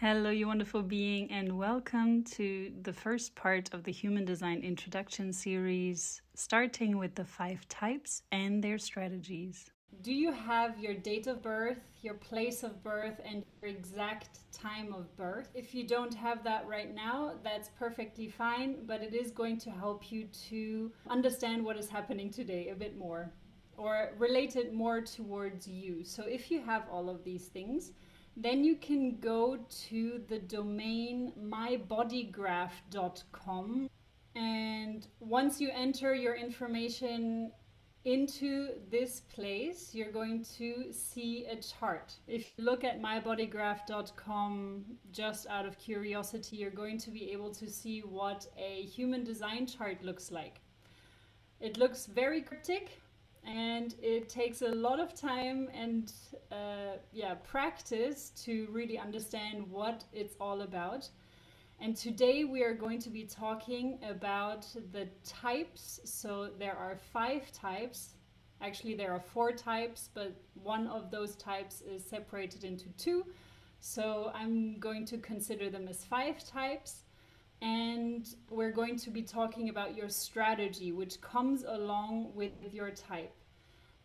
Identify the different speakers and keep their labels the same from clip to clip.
Speaker 1: Hello, you wonderful being, and welcome to the first part of the Human Design Introduction series, starting with the 5 types and their strategies. Do you have your date of birth, your place of birth, and your exact time of birth? If you don't have that right now, that's perfectly fine, but it is going to help you to understand what is happening today a bit more, or relate it more towards you. So if you have all of these things, then you can go to the domain mybodygraph.com, and once you enter your information into this place, you're going to see a chart. If you look at mybodygraph.com just out of curiosity, you're going to be able to see what a human design chart looks like. It looks very cryptic, and it takes a lot of time and practice to really understand what it's all about. And today we are going to be talking about the types. So there are 5 types. Actually, there are 4 types, but one of those types is separated into 2. So I'm going to consider them as 5 types. And we're going to be talking about your strategy, which comes along with your type.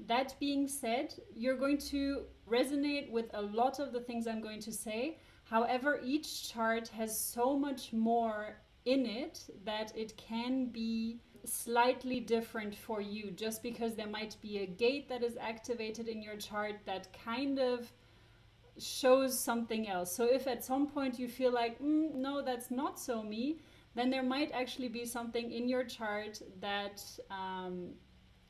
Speaker 1: That being said, you're going to resonate with a lot of the things I'm going to say. However, each chart has so much more in it that it can be slightly different for you, just because there might be a gate that is activated in your chart that kind of shows something else. So if at some point you feel like, no, that's not so me, then there might actually be something in your chart that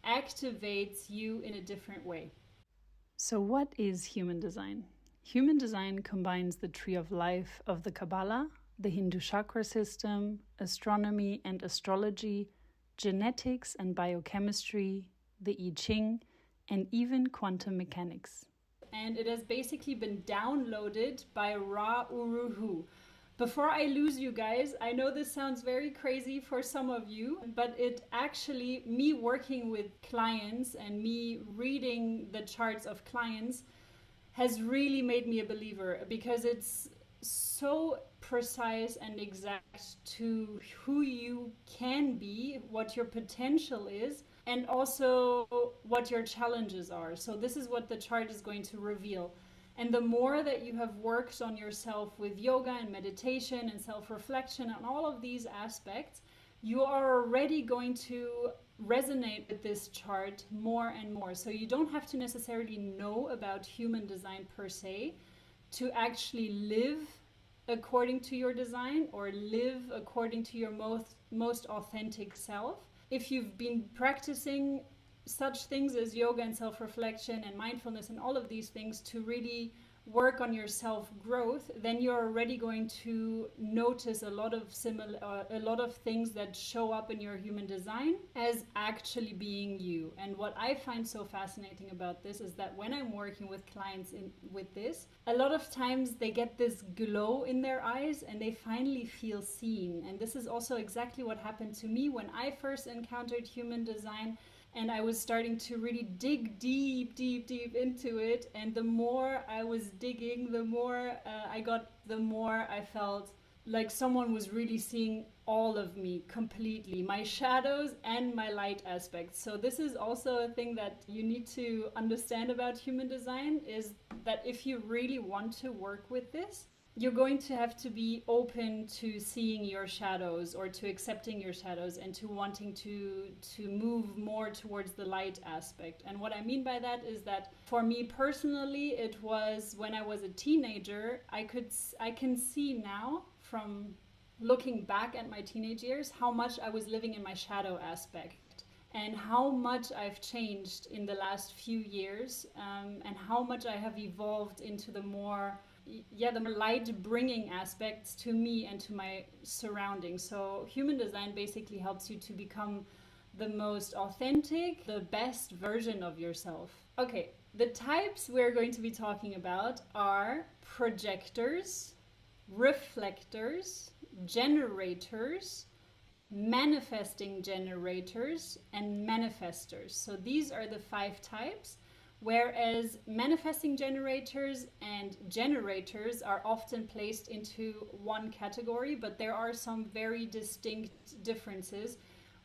Speaker 1: activates you in a different way. So what is human design? Human design combines the tree of life of the Kabbalah, the Hindu chakra system, astronomy and astrology, genetics and biochemistry, the I Ching, and even quantum mechanics. And it has basically been downloaded by Ra Uru Hu. Before I lose you guys, I know this sounds very crazy for some of you, but it actually, me working with clients and me reading the charts of clients has really made me a believer, because it's so precise and exact to who you can be, what your potential is, and also what your challenges are. So this is what the chart is going to reveal. And the more that you have worked on yourself with yoga and meditation and self-reflection and all of these aspects, you are already going to resonate with this chart more and more. So you don't have to necessarily know about human design per se to actually live according to your design or live according to your most authentic self. If you've been practicing such things as yoga and self-reflection and mindfulness and all of these things to really work on your self-growth, then you're already going to notice a lot of things that show up in your human design as actually being you. And what I find so fascinating about this is that when I'm working with clients with this, a lot of times they get this glow in their eyes and they finally feel seen. And this is also exactly what happened to me when I first encountered human design. And I was starting to really dig deep into it. And the more I was digging, the more the more I felt like someone was really seeing all of me completely, my shadows and my light aspects. So this is also a thing that you need to understand about human design, is that if you really want to work with this, you're going to have to be open to seeing your shadows, or to accepting your shadows, and to wanting to move more towards the light aspect. And what I mean by that is that for me personally, it was when I was a teenager. I can see now, from looking back at my teenage years, how much I was living in my shadow aspect, and how much I've changed in the last few years, and how much I have evolved into the more light bringing aspects to me and to my surroundings. So human design basically helps you to become the most authentic, the best version of yourself. Okay, the types we're going to be talking about are projectors, reflectors, generators, manifesting generators, and manifestors. So these are the 5 types. Whereas manifesting generators and generators are often placed into one category, but there are some very distinct differences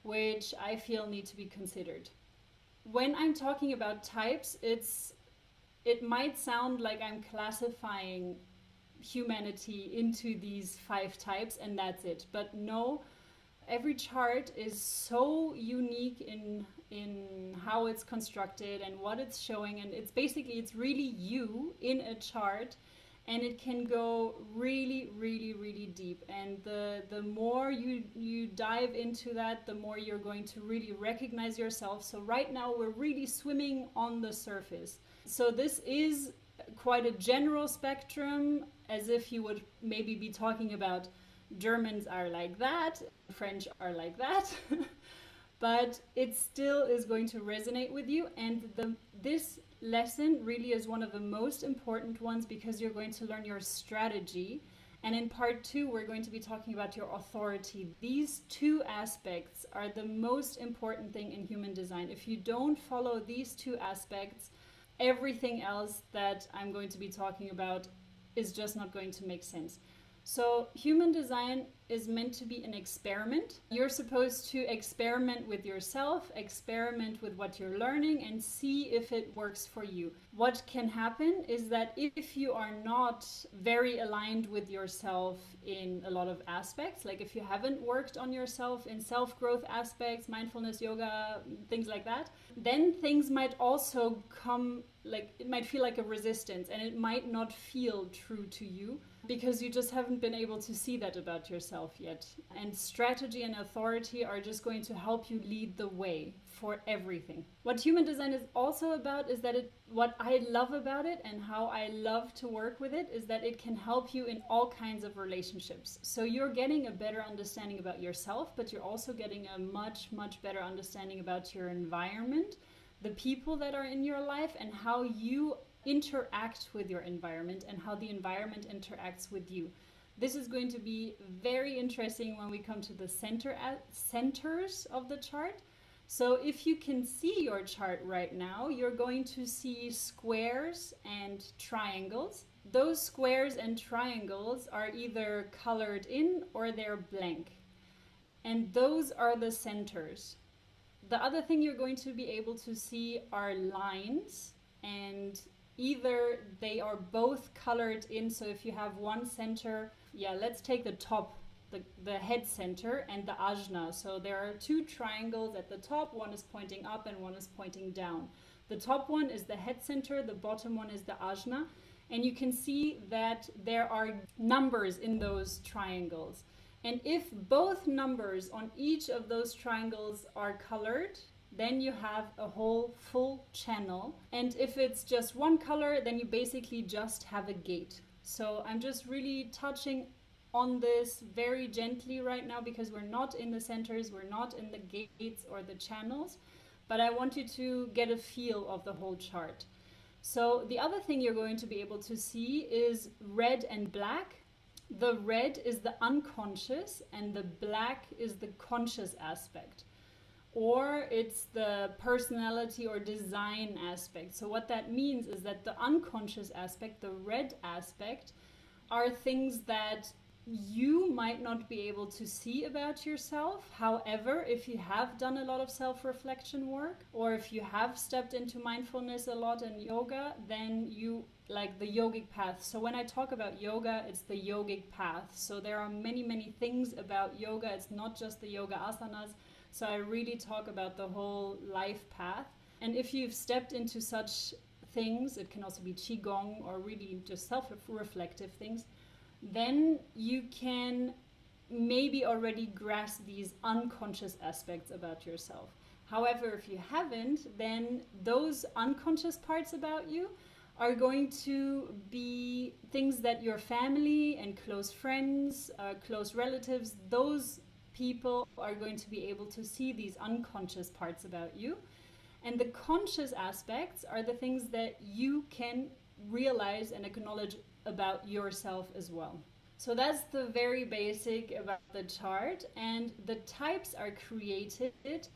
Speaker 1: which I feel need to be considered. When I'm talking about types, it might sound like I'm classifying humanity into these 5 types and that's it. But no, every chart is so unique in how it's constructed and what it's showing, and it's really you in a chart, and it can go really, really, really deep. And the more you dive into that, the more you're going to really recognize yourself. So right now we're really swimming on the surface. So this is quite a general spectrum, as if you would maybe be talking about Germans are like that, French are like that. But it still is going to resonate with you. And this lesson really is one of the most important ones, because you're going to learn your strategy. And in part 2, we're going to be talking about your authority. These 2 aspects are the most important thing in human design. If you don't follow these 2 aspects, everything else that I'm going to be talking about is just not going to make sense. So human design is meant to be an experiment. You're supposed to experiment with yourself, experiment with what you're learning, and see if it works for you. What can happen is that if you are not very aligned with yourself in a lot of aspects, like if you haven't worked on yourself in self-growth aspects, mindfulness, yoga, things like that, then things might also come, like it might feel like a resistance, and it might not feel true to you, because you just haven't been able to see that about yourself yet. And strategy and authority are just going to help you lead the way for everything. What human design is also about is that what I love about it and how I love to work with it is that it can help you in all kinds of relationships. So you're getting a better understanding about yourself, but you're also getting a much, much better understanding about your environment, the people that are in your life, and how you interact with your environment and how the environment interacts with you. This is going to be very interesting when we come to the centers of the chart. So if you can see your chart right now, you're going to see squares and triangles. Those squares and triangles are either colored in or they're blank. And those are the centers. The other thing you're going to be able to see are lines, and either they are both colored in. So if you have one center, let's take the top, the head center and the ajna. So there are 2 triangles at the top. One is pointing up and one is pointing down. The top one is the head center, the bottom one is the ajna. And you can see that there are numbers in those triangles. And if both numbers on each of those triangles are colored, then you have a whole full channel. And if it's just one color, then you basically just have a gate. So I'm just really touching on this very gently right now, because we're not in the centers, we're not in the gates or the channels, but I want you to get a feel of the whole chart. So the other thing you're going to be able to see is red and black. The red is the unconscious and the black is the conscious aspect. Or it's the personality or design aspect. So what that means is that the unconscious aspect, the red aspect, are things that you might not be able to see about yourself. However, if you have done a lot of self-reflection work, or if you have stepped into mindfulness a lot in yoga, then you like the yogic path. So when I talk about yoga, it's the yogic path. So there are many, many things about yoga. It's not just the yoga asanas. So I really talk about the whole life path. And if you've stepped into such things, it can also be qigong or really just self-reflective things, then you can maybe already grasp these unconscious aspects about yourself. However, if you haven't, then those unconscious parts about you are going to be things that your family and close friends, close relatives, those people are going to be able to see these unconscious parts about you. And the conscious aspects are the things that you can realize and acknowledge about yourself as well. So that's the very basic about the chart. And the types are created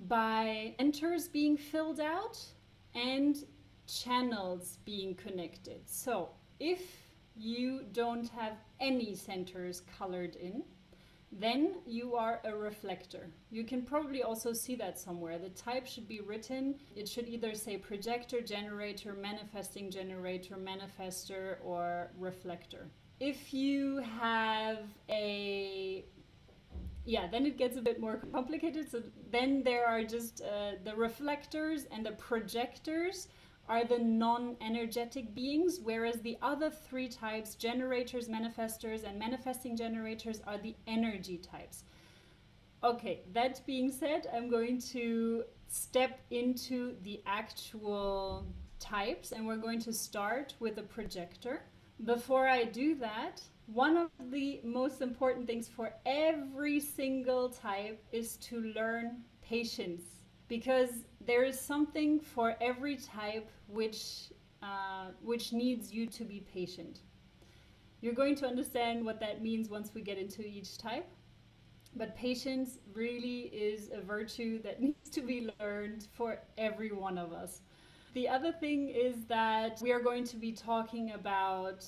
Speaker 1: by centers being filled out and channels being connected. So if you don't have any centers colored in, then you are a reflector. You can probably also see that somewhere. The type should be written. It should either say projector, generator, manifesting generator, manifestor, or reflector. If you have then it gets a bit more complicated. So then there are just the reflectors and the projectors are the non-energetic beings, whereas the other three types, generators, manifestors, and manifesting generators, are the energy types. Okay, that being said, I'm going to step into the actual types, and we're going to start with a projector. Before I do that, one of the most important things for every single type is to learn patience, because there is something for every type which needs you to be patient. You're going to understand what that means once we get into each type. But patience really is a virtue that needs to be learned for every one of us. The other thing is that we are going to be talking about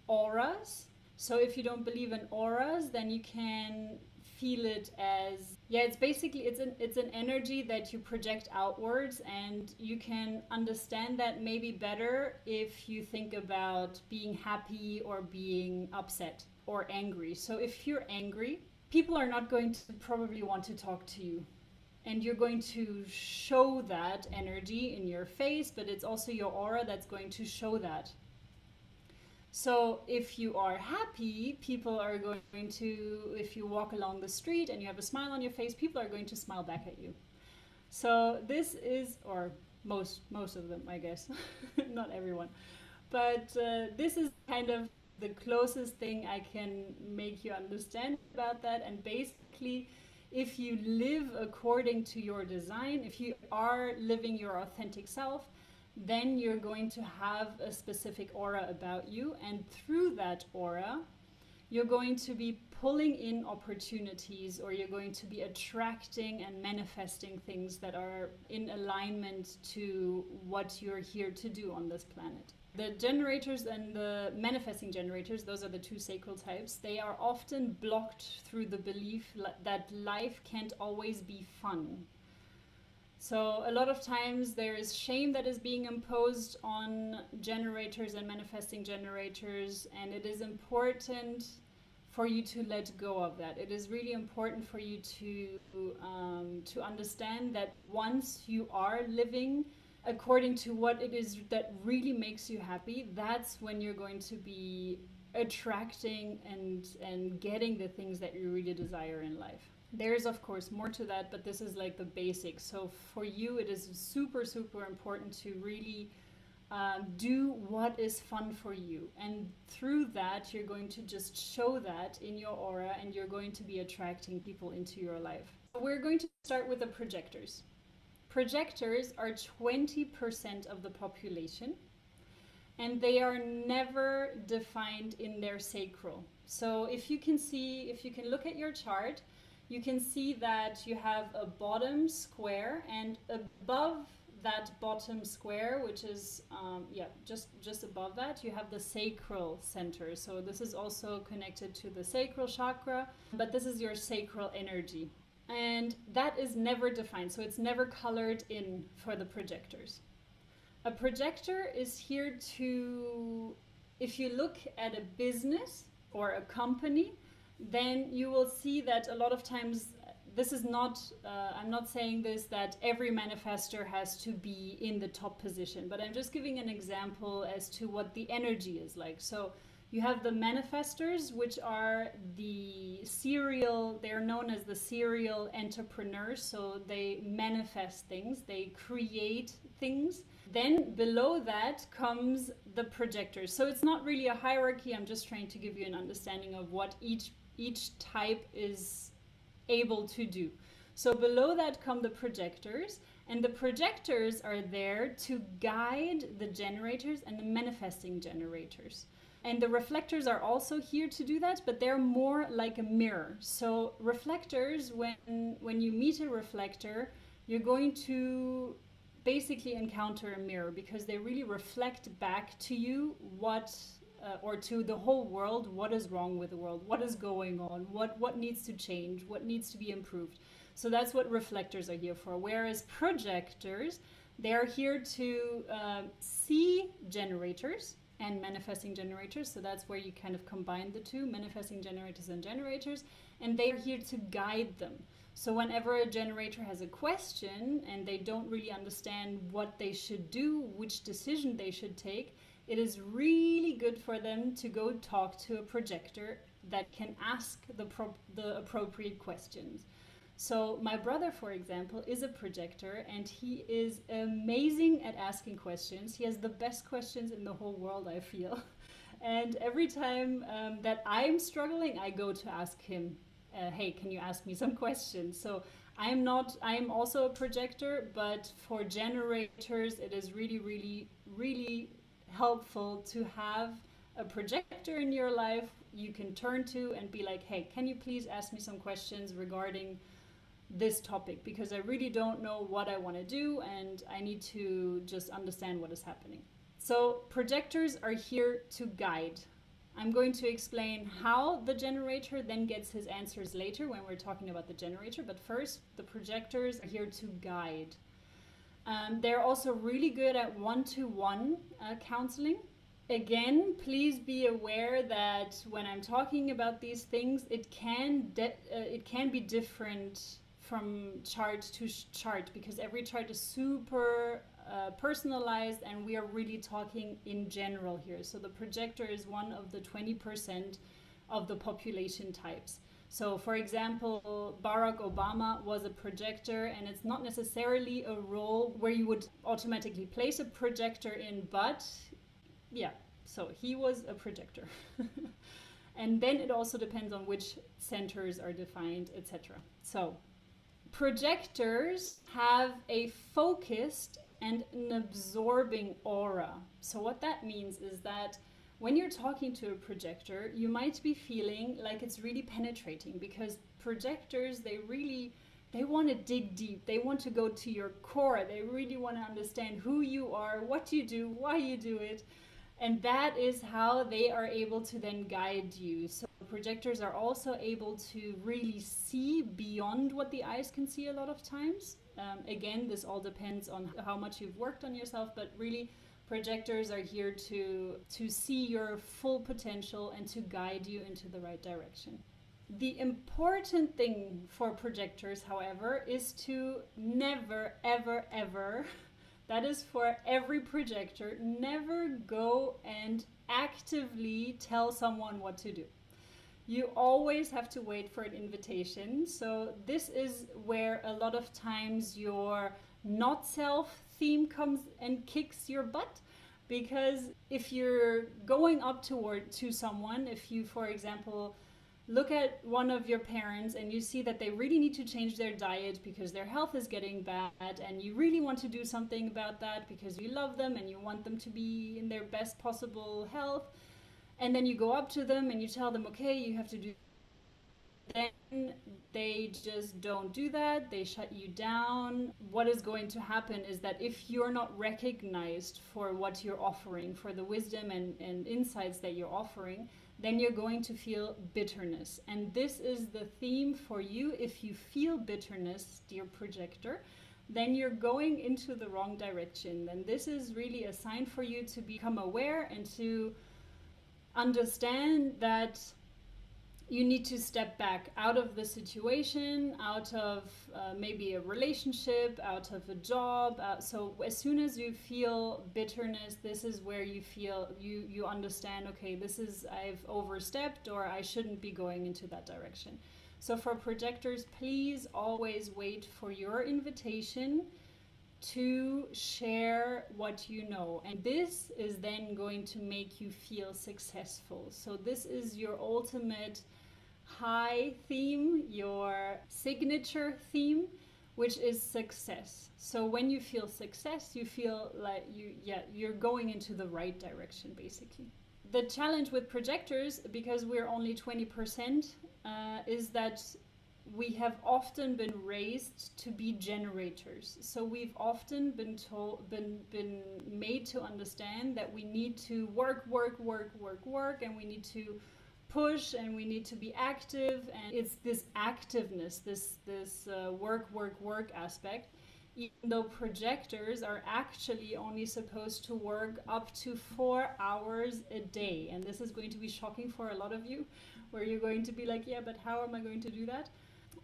Speaker 1: auras. So if you don't believe in auras, then you can feel it as, it's an energy that you project outwards, and you can understand that maybe better if you think about being happy or being upset or angry. So if you're angry, people are not going to probably want to talk to you. And you're going to show that energy in your face, but it's also your aura that's going to show that. So if you are happy, people are going to, if you walk along the street and you have a smile on your face, people are going to smile back at you. So this is, or most of them, I guess, not everyone. But this is kind of the closest thing I can make you understand about that. And basically, if you live according to your design, if you are living your authentic self, then you're going to have a specific aura about you. And through that aura, you're going to be pulling in opportunities, or you're going to be attracting and manifesting things that are in alignment to what you're here to do on this planet. The generators and the manifesting generators, those are the two sacral types, they are often blocked through the belief that life can't always be fun. So a lot of times there is shame that is being imposed on generators and manifesting generators, and it is important for you to let go of that. It is really important for you to understand that once you are living according to what it is that really makes you happy, that's when you're going to be attracting and getting the things that you really desire in life. There's of course more to that, but this is like the basics. So for you, it is super, super important to really do what is fun for you. And through that, you're going to just show that in your aura, and you're going to be attracting people into your life. We're going to start with the projectors. Projectors are 20% of the population, and they are never defined in their sacral. So if you can look at your chart, you can see that you have a bottom square, and above that bottom square, which is just above that, you have the sacral center. So this is also connected to the sacral chakra, but this is your sacral energy. And that is never defined, so it's never colored in for the projectors. A projector is here to, if you look at a business or a company, then you will see that a lot of times, this is not, I'm not saying this that every manifestor has to be in the top position, but I'm just giving an example as to what the energy is like. So you have the manifestors, which are they're known as the serial entrepreneurs. So they manifest things, they create things. Then below that comes the projectors. So it's not really a hierarchy. I'm just trying to give you an understanding of what each type is able to do. So below that come the projectors, and the projectors are there to guide the generators and the manifesting generators. And the reflectors are also here to do that, but they're more like a mirror. So reflectors, when you meet a reflector, you're going to basically encounter a mirror, because they really reflect back to you or to the whole world, what is wrong with the world, what is going on, what needs to change, what needs to be improved. So that's what reflectors are here for. Whereas projectors, they're here to see generators and manifesting generators. So that's where you kind of combine the two, manifesting generators and generators, and they're here to guide them. So whenever a generator has a question and they don't really understand what they should do, which decision they should take, it is really good for them to go talk to a projector that can ask the appropriate questions. So my brother, for example, is a projector, and he is amazing at asking questions. He has the best questions in the whole world, I feel. And every time that I'm struggling, I go to ask him, hey, can you ask me some questions? So I am also a projector, but for generators, it is really, really, really helpful to have a projector in your life you can turn to and be like, hey, can you please ask me some questions regarding this topic, because I really don't know what I want to do and I need to just understand what is happening. So projectors are here to guide. I'm going to explain how the generator then gets his answers later when we're talking about the generator, but first, the projectors are here to guide. They're also really good at one-to-one counseling. Again, please be aware that when I'm talking about these things, it can be different from chart to chart, because every chart is super personalized, and we are really talking in general here. So the projector is one of the 20% of the population types. So for example, Barack Obama was a projector, and it's not necessarily a role where you would automatically place a projector in, but yeah, so he was a projector. And then it also depends on which centers are defined, etc. So projectors have a focused and an absorbing aura. So what that means is that when you're talking to a projector, you might be feeling like it's really penetrating, because projectors, they want to dig deep. They want to go to your core. They really want to understand who you are, what you do, why you do it. And that is how they are able to then guide you. So projectors are also able to really see beyond what the eyes can see a lot of times. Again, this all depends on how much you've worked on yourself, but really projectors are here to see your full potential and to guide you into the right direction. The important thing for projectors, however, is to never, ever, ever, that is for every projector, never go and actively tell someone what to do. You always have to wait for an invitation. So this is where a lot of times your not self theme comes and kicks your butt. Because if you're going up to someone, if you, for example, look at one of your parents and you see that they really need to change their diet because their health is getting bad, and you really want to do something about that because you love them and you want them to be in their best possible health, and then you go up to them and you tell them, okay, you have to do, then they just don't do that. They shut you down. What is going to happen is that if you're not recognized for what you're offering, for the wisdom and insights that you're offering, then you're going to feel bitterness. And this is the theme for you. If you feel bitterness, dear projector, then you're going into the wrong direction. Then this is really a sign for you to become aware and to understand that you need to step back out of the situation, out of maybe a relationship, out of a job. So as soon as you feel bitterness, this is where you feel, you understand, okay, I've overstepped, or I shouldn't be going into that direction. So for projectors, please always wait for your invitation to share what you know. And this is then going to make you feel successful. So this is your ultimate high theme, your signature theme, which is success. So when you feel success, you feel like you're going into the right direction, basically. The challenge with projectors, because we're only 20%, is that we have often been raised to be generators. So we've often been been made to understand that we need to work, and we need to push, and we need to be active. And it's this activeness, this work aspect. Even though projectors are actually only supposed to work up to 4 hours a day. And this is going to be shocking for a lot of you, where you're going to be like, yeah, but how am I going to do that?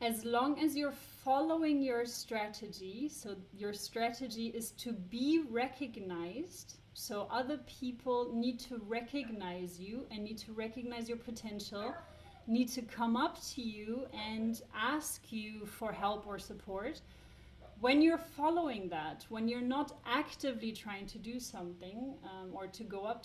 Speaker 1: As long as you're following your strategy, so your strategy is to be recognized. So other people need to recognize you and need to recognize your potential, need to come up to you and ask you for help or support. When you're following that, when you're not actively trying to do something or to go up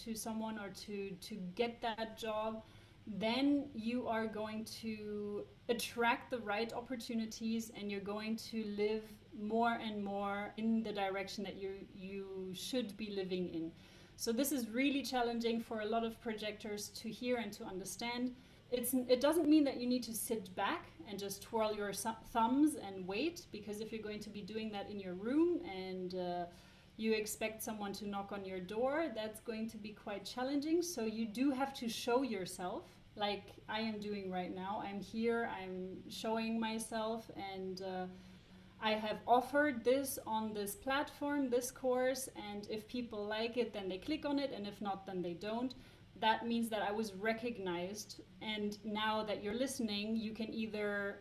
Speaker 1: to someone or to get that job, then you are going to attract the right opportunities, and you're going to live more and more in the direction that you should be living in. So this is really challenging for a lot of projectors to hear and to understand. It doesn't mean that you need to sit back and just twirl your thumbs and wait, because if you're going to be doing that in your room and you expect someone to knock on your door, that's going to be quite challenging. So you do have to show yourself, like I am doing right now. I'm here, I'm showing myself, and I have offered this on this platform, this course, and if people like it, then they click on it, and if not, then they don't. That means that I was recognized, and now that you're listening, you can either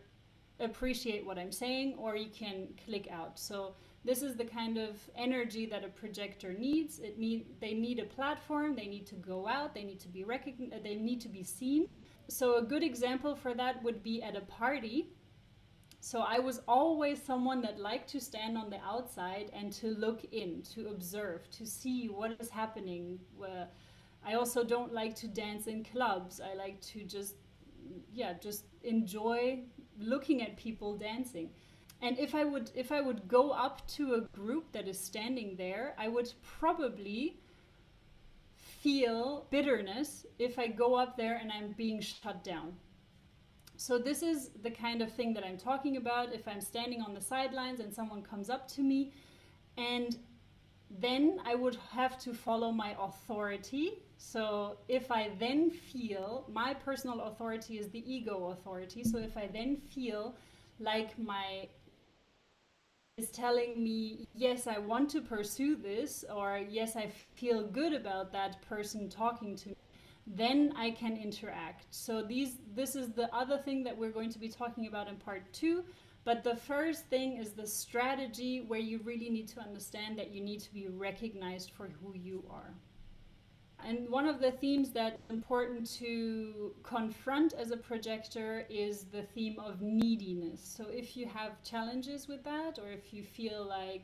Speaker 1: appreciate what I'm saying or you can click out. So this is the kind of energy that a projector needs. They need a platform, they need to go out, they need to be recognized, they need to be seen. So a good example for that would be at a party. So I was always someone that liked to stand on the outside and to look in, to observe, to see what is happening. I also don't like to dance in clubs. I like to just enjoy looking at people dancing. And if I would go up to a group that is standing there, I would probably feel bitterness if I go up there and I'm being shut down. So this is the kind of thing that I'm talking about. If I'm standing on the sidelines and someone comes up to me, and then I would have to follow my authority. So if I then feel, my personal authority is the ego authority. So if I then feel like my is telling me, yes, I want to pursue this, or yes, I feel good about that person talking to me, then I can interact. So this is the other thing that we're going to be talking about in part 2. But the first thing is the strategy, where you really need to understand that you need to be recognized for who you are. And one of the themes that's important to confront as a projector is the theme of neediness. So if you have challenges with that, or if you feel like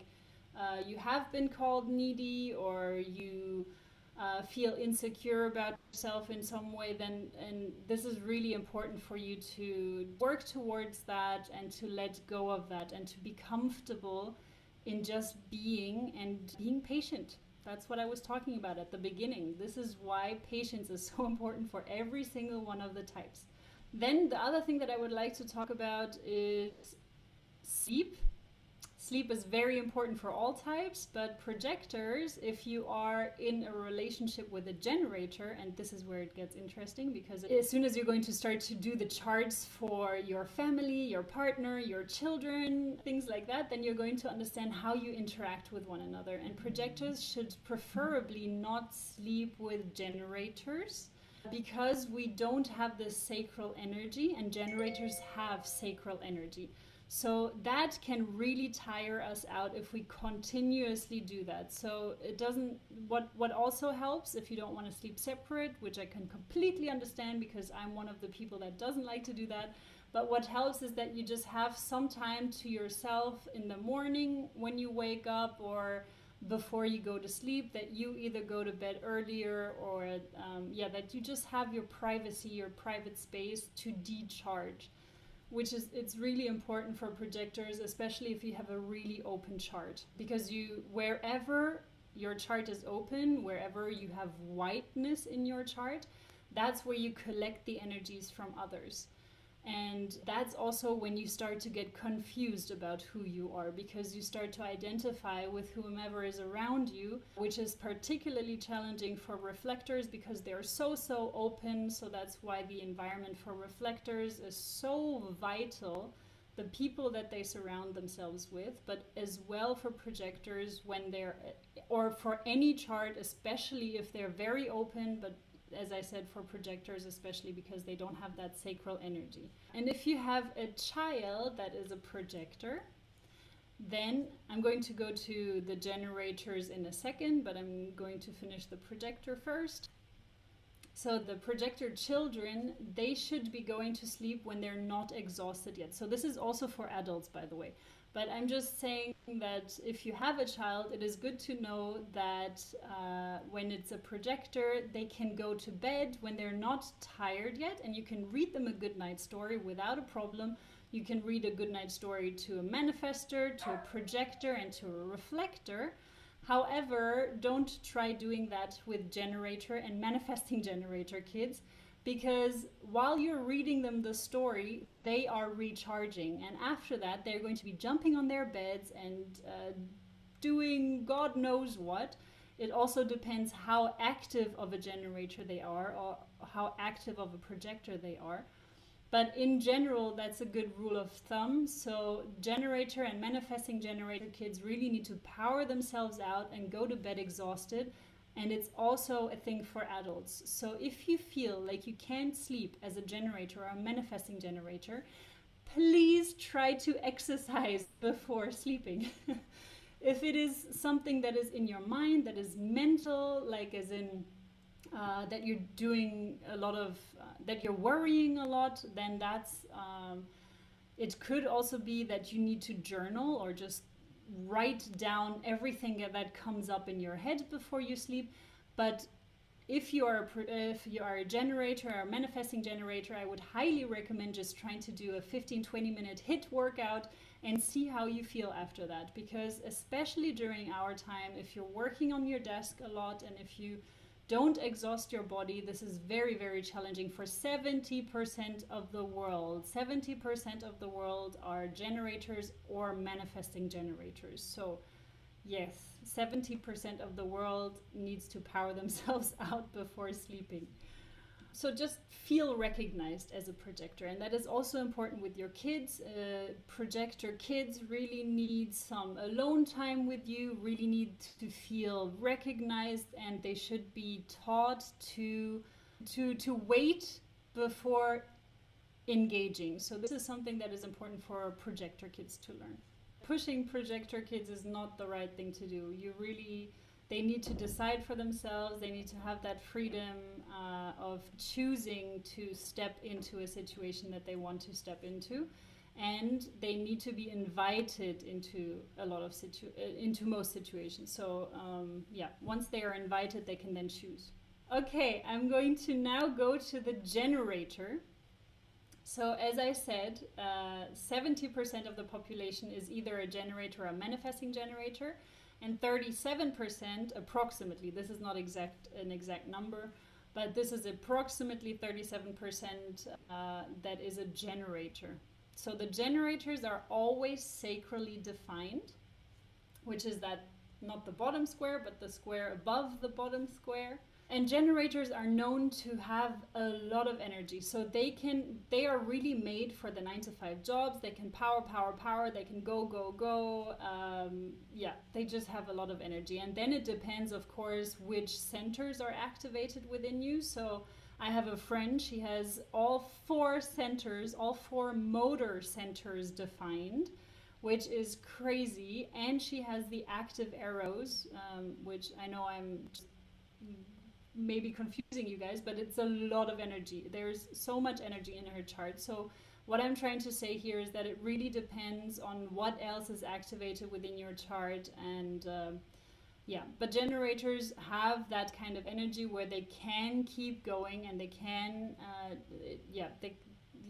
Speaker 1: you have been called needy, or you feel insecure about yourself in some way, then and this is really important for you to work towards that and to let go of that and to be comfortable in just being and being patient. That's what I was talking about at the beginning. This is why patience is so important for every single one of the types. Then the other thing that I would like to talk about is sleep. Sleep is very important for all types, but projectors, if you are in a relationship with a generator, and this is where it gets interesting, because as soon as you're going to start to do the charts for your family, your partner, your children, things like that, then you're going to understand how you interact with one another. And projectors should preferably not sleep with generators, because we don't have this sacral energy, and generators have sacral energy. So that can really tire us out if we continuously do that. So it doesn't, what also helps, if you don't want to sleep separate, which I can completely understand because I'm one of the people that doesn't like to do that, but what helps is that you just have some time to yourself in the morning when you wake up, or before you go to sleep, that you either go to bed earlier, or that you just have your privacy, your private space to decharge. Which is, it's really important for projectors, especially if you have a really open chart, because wherever your chart is open, wherever you have whiteness in your chart, that's where you collect the energies from others. And that's also when you start to get confused about who you are, because you start to identify with whomever is around you, which is particularly challenging for reflectors because they're so open. So that's why the environment for reflectors is so vital, the people that they surround themselves with, but as well for projectors when they're, or for any chart, especially if they're very open, but as I said, for projectors, especially because they don't have that sacral energy. And if you have a child that is a projector, then I'm going to go to the generators in a second, but I'm going to finish the projector first. So the projector children, they should be going to sleep when they're not exhausted yet. So this is also for adults, by the way. But I'm just saying that if you have a child, it is good to know that when it's a projector, they can go to bed when they're not tired yet, and you can read them a good night story without a problem. You can read a good night story to a manifestor, to a projector, and to a reflector. However, don't try doing that with generator and manifesting generator kids, because while you're reading them the story, they are recharging. And after that, they're going to be jumping on their beds and doing God knows what. It also depends how active of a generator they are or how active of a projector they are. But in general, that's a good rule of thumb. So generator and manifesting generator kids really need to power themselves out and go to bed exhausted. And it's also a thing for adults. So if you feel like you can't sleep as a generator or a manifesting generator, please try to exercise before sleeping. If it is something that is in your mind, that is mental, like as in that you're doing a lot of, that you're worrying a lot, then that's, it could also be that you need to journal or just write down everything that comes up in your head before you sleep. But if you are a generator or a manifesting generator, I would highly recommend just trying to do a 15-20 minute HIIT workout and see how you feel after that. Because especially during our time, if you're working on your desk a lot and if you don't exhaust your body, this is very, very challenging for 70% of the world. 70% of the world are generators or manifesting generators. So yes, 70% of the world needs to power themselves out before sleeping. So just feel recognized as a projector. And that is also important with your kids. Projector kids really need some alone time with you, really need to feel recognized, and they should be taught to wait before engaging. So this is something that is important for projector kids to learn. Pushing projector kids is not the right thing to do. They need to decide for themselves. They need to have that freedom of choosing to step into a situation that they want to step into, and they need to be invited into a lot of into most situations. So once they are invited, they can then choose. Okay, I'm going to now go to the generator. So as I said, 70% of the population is either a generator or a manifesting generator. And 37%, approximately, this is not an exact number, but this is approximately 37% that is a generator. So the generators are always sacrally defined, which is that not the bottom square, but the square above the bottom square. And generators are known to have a lot of energy. So they are really made for the 9-to-5 jobs. They can power. They can go. They just have a lot of energy. And then it depends, of course, which centers are activated within you. So I have a friend, she has all 4 centers, all 4 motor centers defined, which is crazy. And she has the active arrows, which I know I'm just maybe confusing you guys, but it's a lot of energy. There's so much energy in her chart. So what I'm trying to say here is that it really depends on what else is activated within your chart. And but generators have that kind of energy where they can keep going, and they can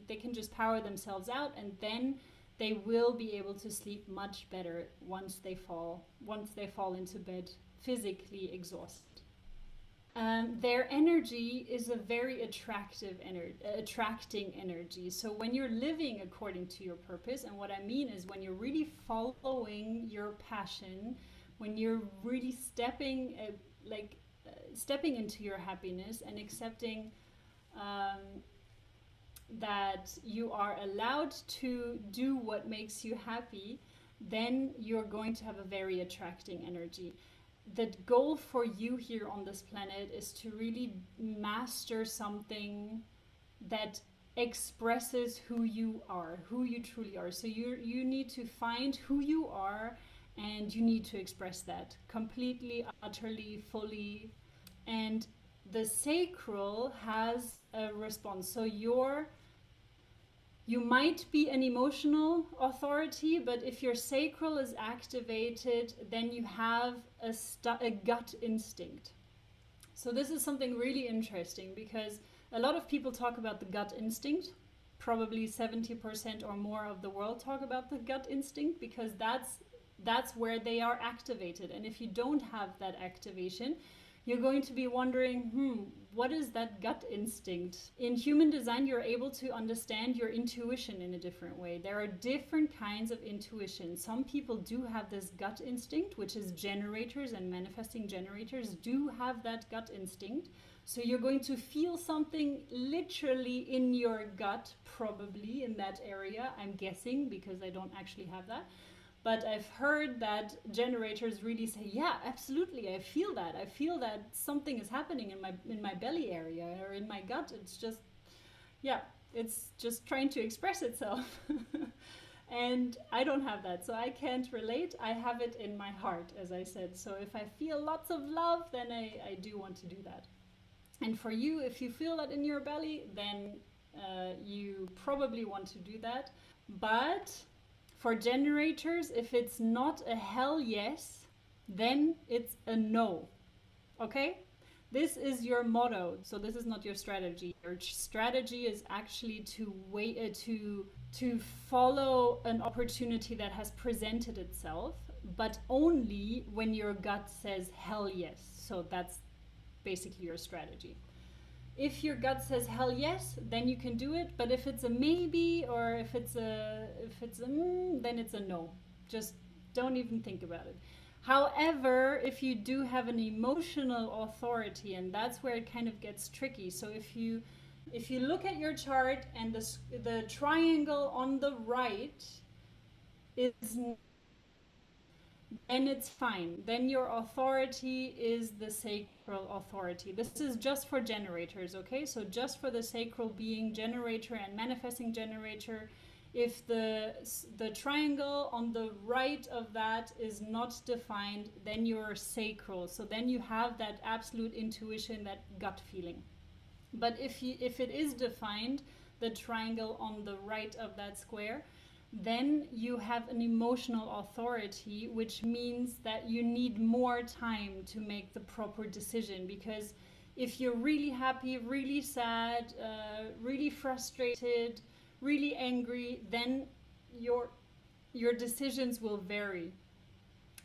Speaker 1: they can just power themselves out, and then they will be able to sleep much better once they fall into bed physically exhausted. their energy is a very attracting energy. So when you're living according to your purpose, and what I mean is when you're really following your passion, when you're really stepping into your happiness and accepting that you are allowed to do what makes you happy, then you're going to have a very attracting energy. The goal for you here on this planet is to really master something that expresses who you are, who you truly are. So you need to find who you are, and you need to express that completely, utterly, fully. And the sacral has a response. So you might be an emotional authority, but if your sacral is activated, then you have a gut instinct. So this is something really interesting, because a lot of people talk about the gut instinct. Probably 70% or more of the world talk about the gut instinct, because that's where they are activated. And if you don't have that activation, you're going to be wondering, what is that gut instinct? In human design, you're able to understand your intuition in a different way. There are different kinds of intuition. Some people do have this gut instinct, which is generators and manifesting generators do have that gut instinct. So you're going to feel something literally in your gut, probably in that area, I'm guessing, because I don't actually have that. But I've heard that generators really say, yeah, absolutely, I feel that. I feel that something is happening in my belly area or in my gut. It's just, yeah, it's just trying to express itself. And I don't have that, so I can't relate. I have it in my heart, as I said. So if I feel lots of love, then I do want to do that. And for you, if you feel that in your belly, then you probably want to do that. But for generators, if it's not a hell yes, then it's a no. Okay? This is your motto. So this is not your strategy. Your strategy is actually to follow an opportunity that has presented itself, but only when your gut says hell yes. So that's basically your strategy. If your gut says hell yes, then you can do it. But if it's a maybe, or if it's a then it's a no. Just don't even think about it. However, if you do have an emotional authority, and that's where it kind of gets tricky. So if you look at your chart and the triangle on the right is, then it's fine. Then your authority is the sacral authority. This is just for generators, okay? So just for the sacral being generator and manifesting generator, if the triangle on the right of that is not defined, then you're sacral. So then you have that absolute intuition, that gut feeling. But if it is defined, the triangle on the right of that square, then you have an emotional authority, which means that you need more time to make the proper decision. Because if you're really happy, really sad, really frustrated, really angry, then your decisions will vary.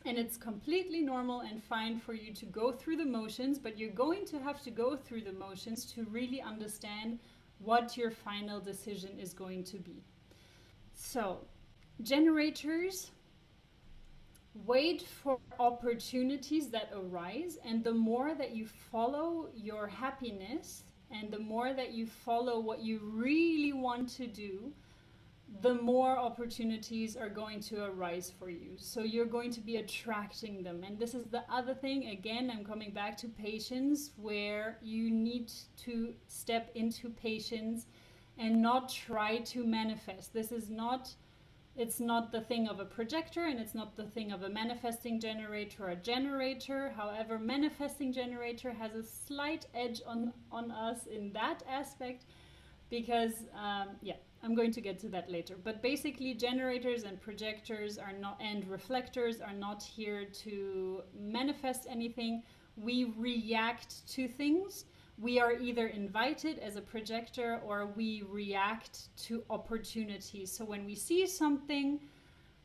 Speaker 1: And it's completely normal and fine for you to go through the motions, but you're going to have to go through the motions to really understand what your final decision is going to be. So, generators wait for opportunities that arise, and the more that you follow your happiness and the more that you follow what you really want to do, the more opportunities are going to arise for you. So you're going to be attracting them. And this is the other thing, again, I'm coming back to patience, where you need to step into patience and not try to manifest. It's not the thing of a projector, and it's not the thing of a manifesting generator or a generator. However, manifesting generator has a slight edge on us in that aspect, because I'm going to get to that later. But basically, generators and projectors are not, and reflectors are not here to manifest anything. We react to things. We are either invited as a projector, or we react to opportunities. So when we see something,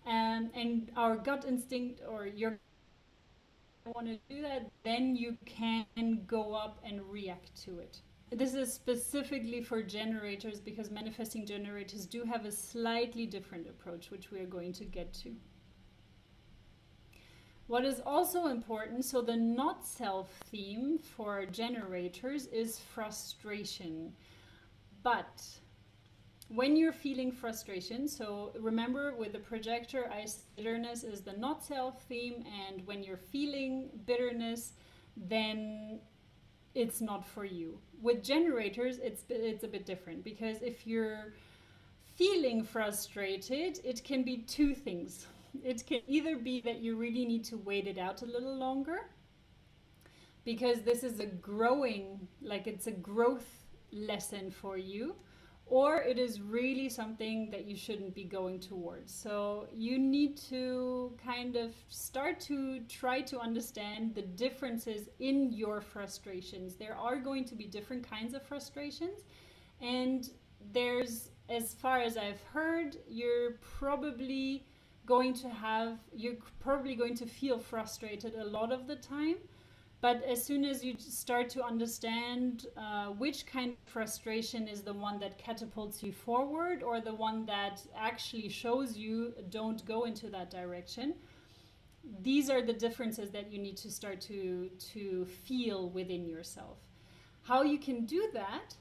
Speaker 1: and our gut instinct, or your I want to do that, then you can go up and react to it. This is specifically for generators because manifesting generators do have a slightly different approach, which we are going to get to. What is also important, so the not self theme for generators is frustration. But when you're feeling frustration, so remember with the projector, bitterness is the not self theme, and when you're feeling bitterness, then it's not for you. With generators, it's a bit different, because if you're feeling frustrated, it can be two things. It can either be that you really need to wait it out a little longer, because this is a growing, like it's a growth lesson for you, or it is really something that you shouldn't be going towards. So you need to kind of start to try to understand the differences in your frustrations. There are going to be different kinds of frustrations, and there's, as far as I've heard, you're probably going to feel frustrated a lot of the time. But as soon as you start to understand which kind of frustration is the one that catapults you forward, or the one that actually shows you don't go into that direction, these are the differences that you need to start to feel within yourself. How you can do that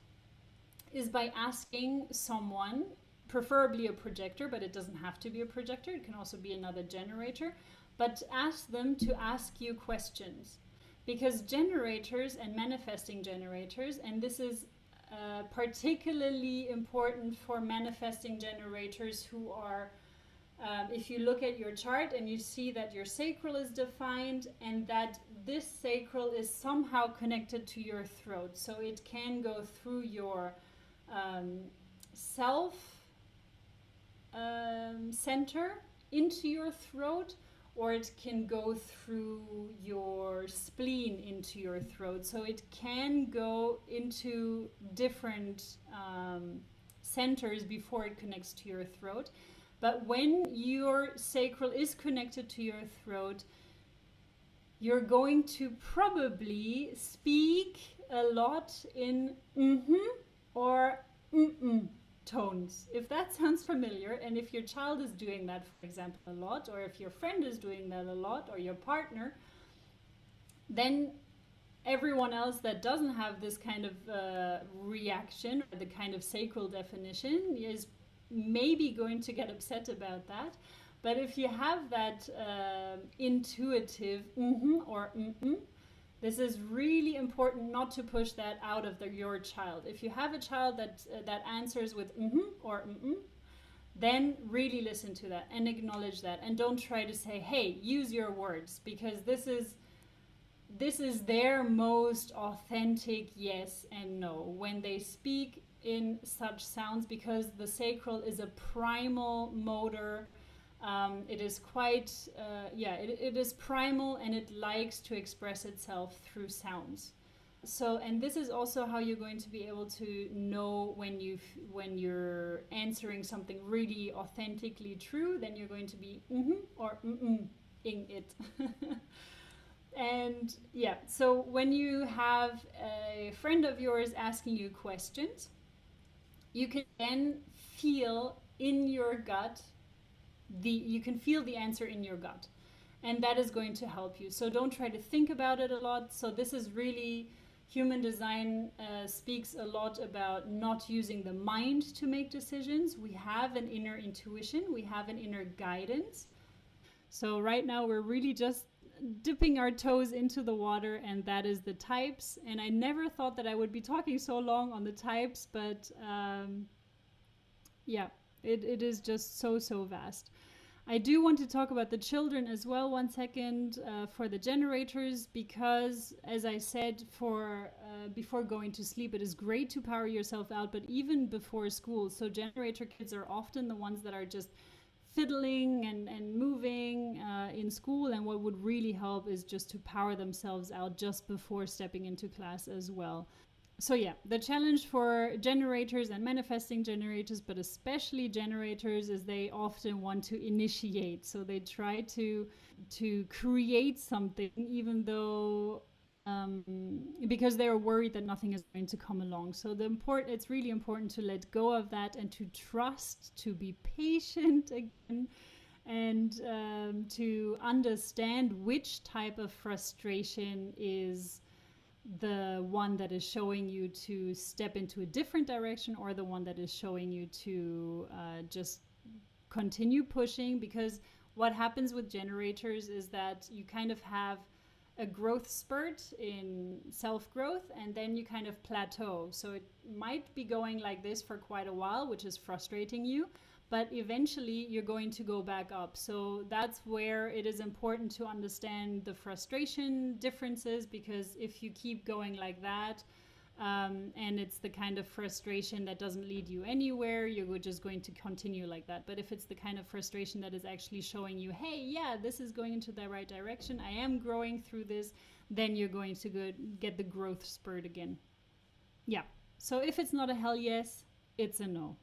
Speaker 1: is by asking someone, preferably a projector, but it doesn't have to be a projector, it can also be another generator, but ask them to ask you questions. Because generators and manifesting generators, and this is particularly important for manifesting generators who are, if you look at your chart and you see that your sacral is defined and that this sacral is somehow connected to your throat. So it can go through your self center into your throat, or it can go through your spleen into your throat. So it can go into different centers before it connects to your throat. But when your sacral is connected to your throat, you're going to probably speak a lot in or tones. If that sounds familiar, and if your child is doing that, for example, a lot, or if your friend is doing that a lot, or your partner, then everyone else that doesn't have this kind of reaction, or the kind of sacral definition, is maybe going to get upset about that. But if you have that intuitive or this is really important not to push that out of your child. If you have a child that answers with or then really listen to that and acknowledge that, and don't try to say, hey, use your words, because this is their most authentic yes and no when they speak in such sounds, because the sacral is a primal motor. It is quite, it is primal, and it likes to express itself through sounds. So, and this is also how you're going to be able to know when you're answering something really authentically true, then you're going to be or ing it. And yeah, so when you have a friend of yours asking you questions, you can then feel in your gut, you can feel the answer in your gut, and that is going to help you. So don't try to think about it a lot. So this is really, human design speaks a lot about not using the mind to make decisions. We have an inner intuition, we have an inner guidance. So right now we're really just dipping our toes into the water, and that is the types. And I never thought that I would be talking so long on the types, but it is just so vast. I do want to talk about the children as well 1 second for the generators, because as I said, before going to sleep, it is great to power yourself out, but even before school. So generator kids are often the ones that are just fiddling and moving in school, and what would really help is just to power themselves out just before stepping into class as well. So yeah, the challenge for generators and manifesting generators, but especially generators, is they often want to initiate. So they try to create something, even though because they're worried that nothing is going to come along. So it's really important to let go of that and to trust, to be patient again, and to understand which type of frustration is the one that is showing you to step into a different direction, or the one that is showing you to just continue pushing. Because what happens with generators is that you kind of have a growth spurt in self-growth, and then you kind of plateau. So it might be going like this for quite a while, which is frustrating you, but eventually you're going to go back up. So that's where it is important to understand the frustration differences, because if you keep going like that, and it's the kind of frustration that doesn't lead you anywhere, you're just going to continue like that. But if it's the kind of frustration that is actually showing you, hey, yeah, this is going into the right direction, I am growing through this, then you're going to get the growth spurt again. Yeah. So if it's not a hell yes, it's a no.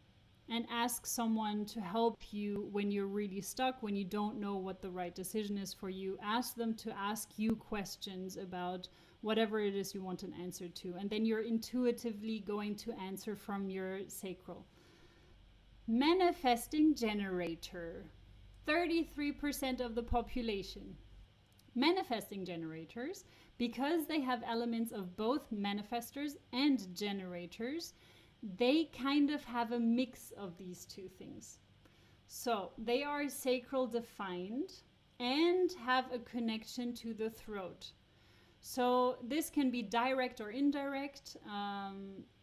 Speaker 1: And ask someone to help you when you're really stuck, when you don't know what the right decision is for you. Ask them to ask you questions about whatever it is you want an answer to. And then you're intuitively going to answer from your sacral. Manifesting generator, 33% of the population. Manifesting generators, because they have elements of both manifestors and generators, they kind of have a mix of these two things. So they are sacral defined and have a connection to the throat. So this can be direct or indirect.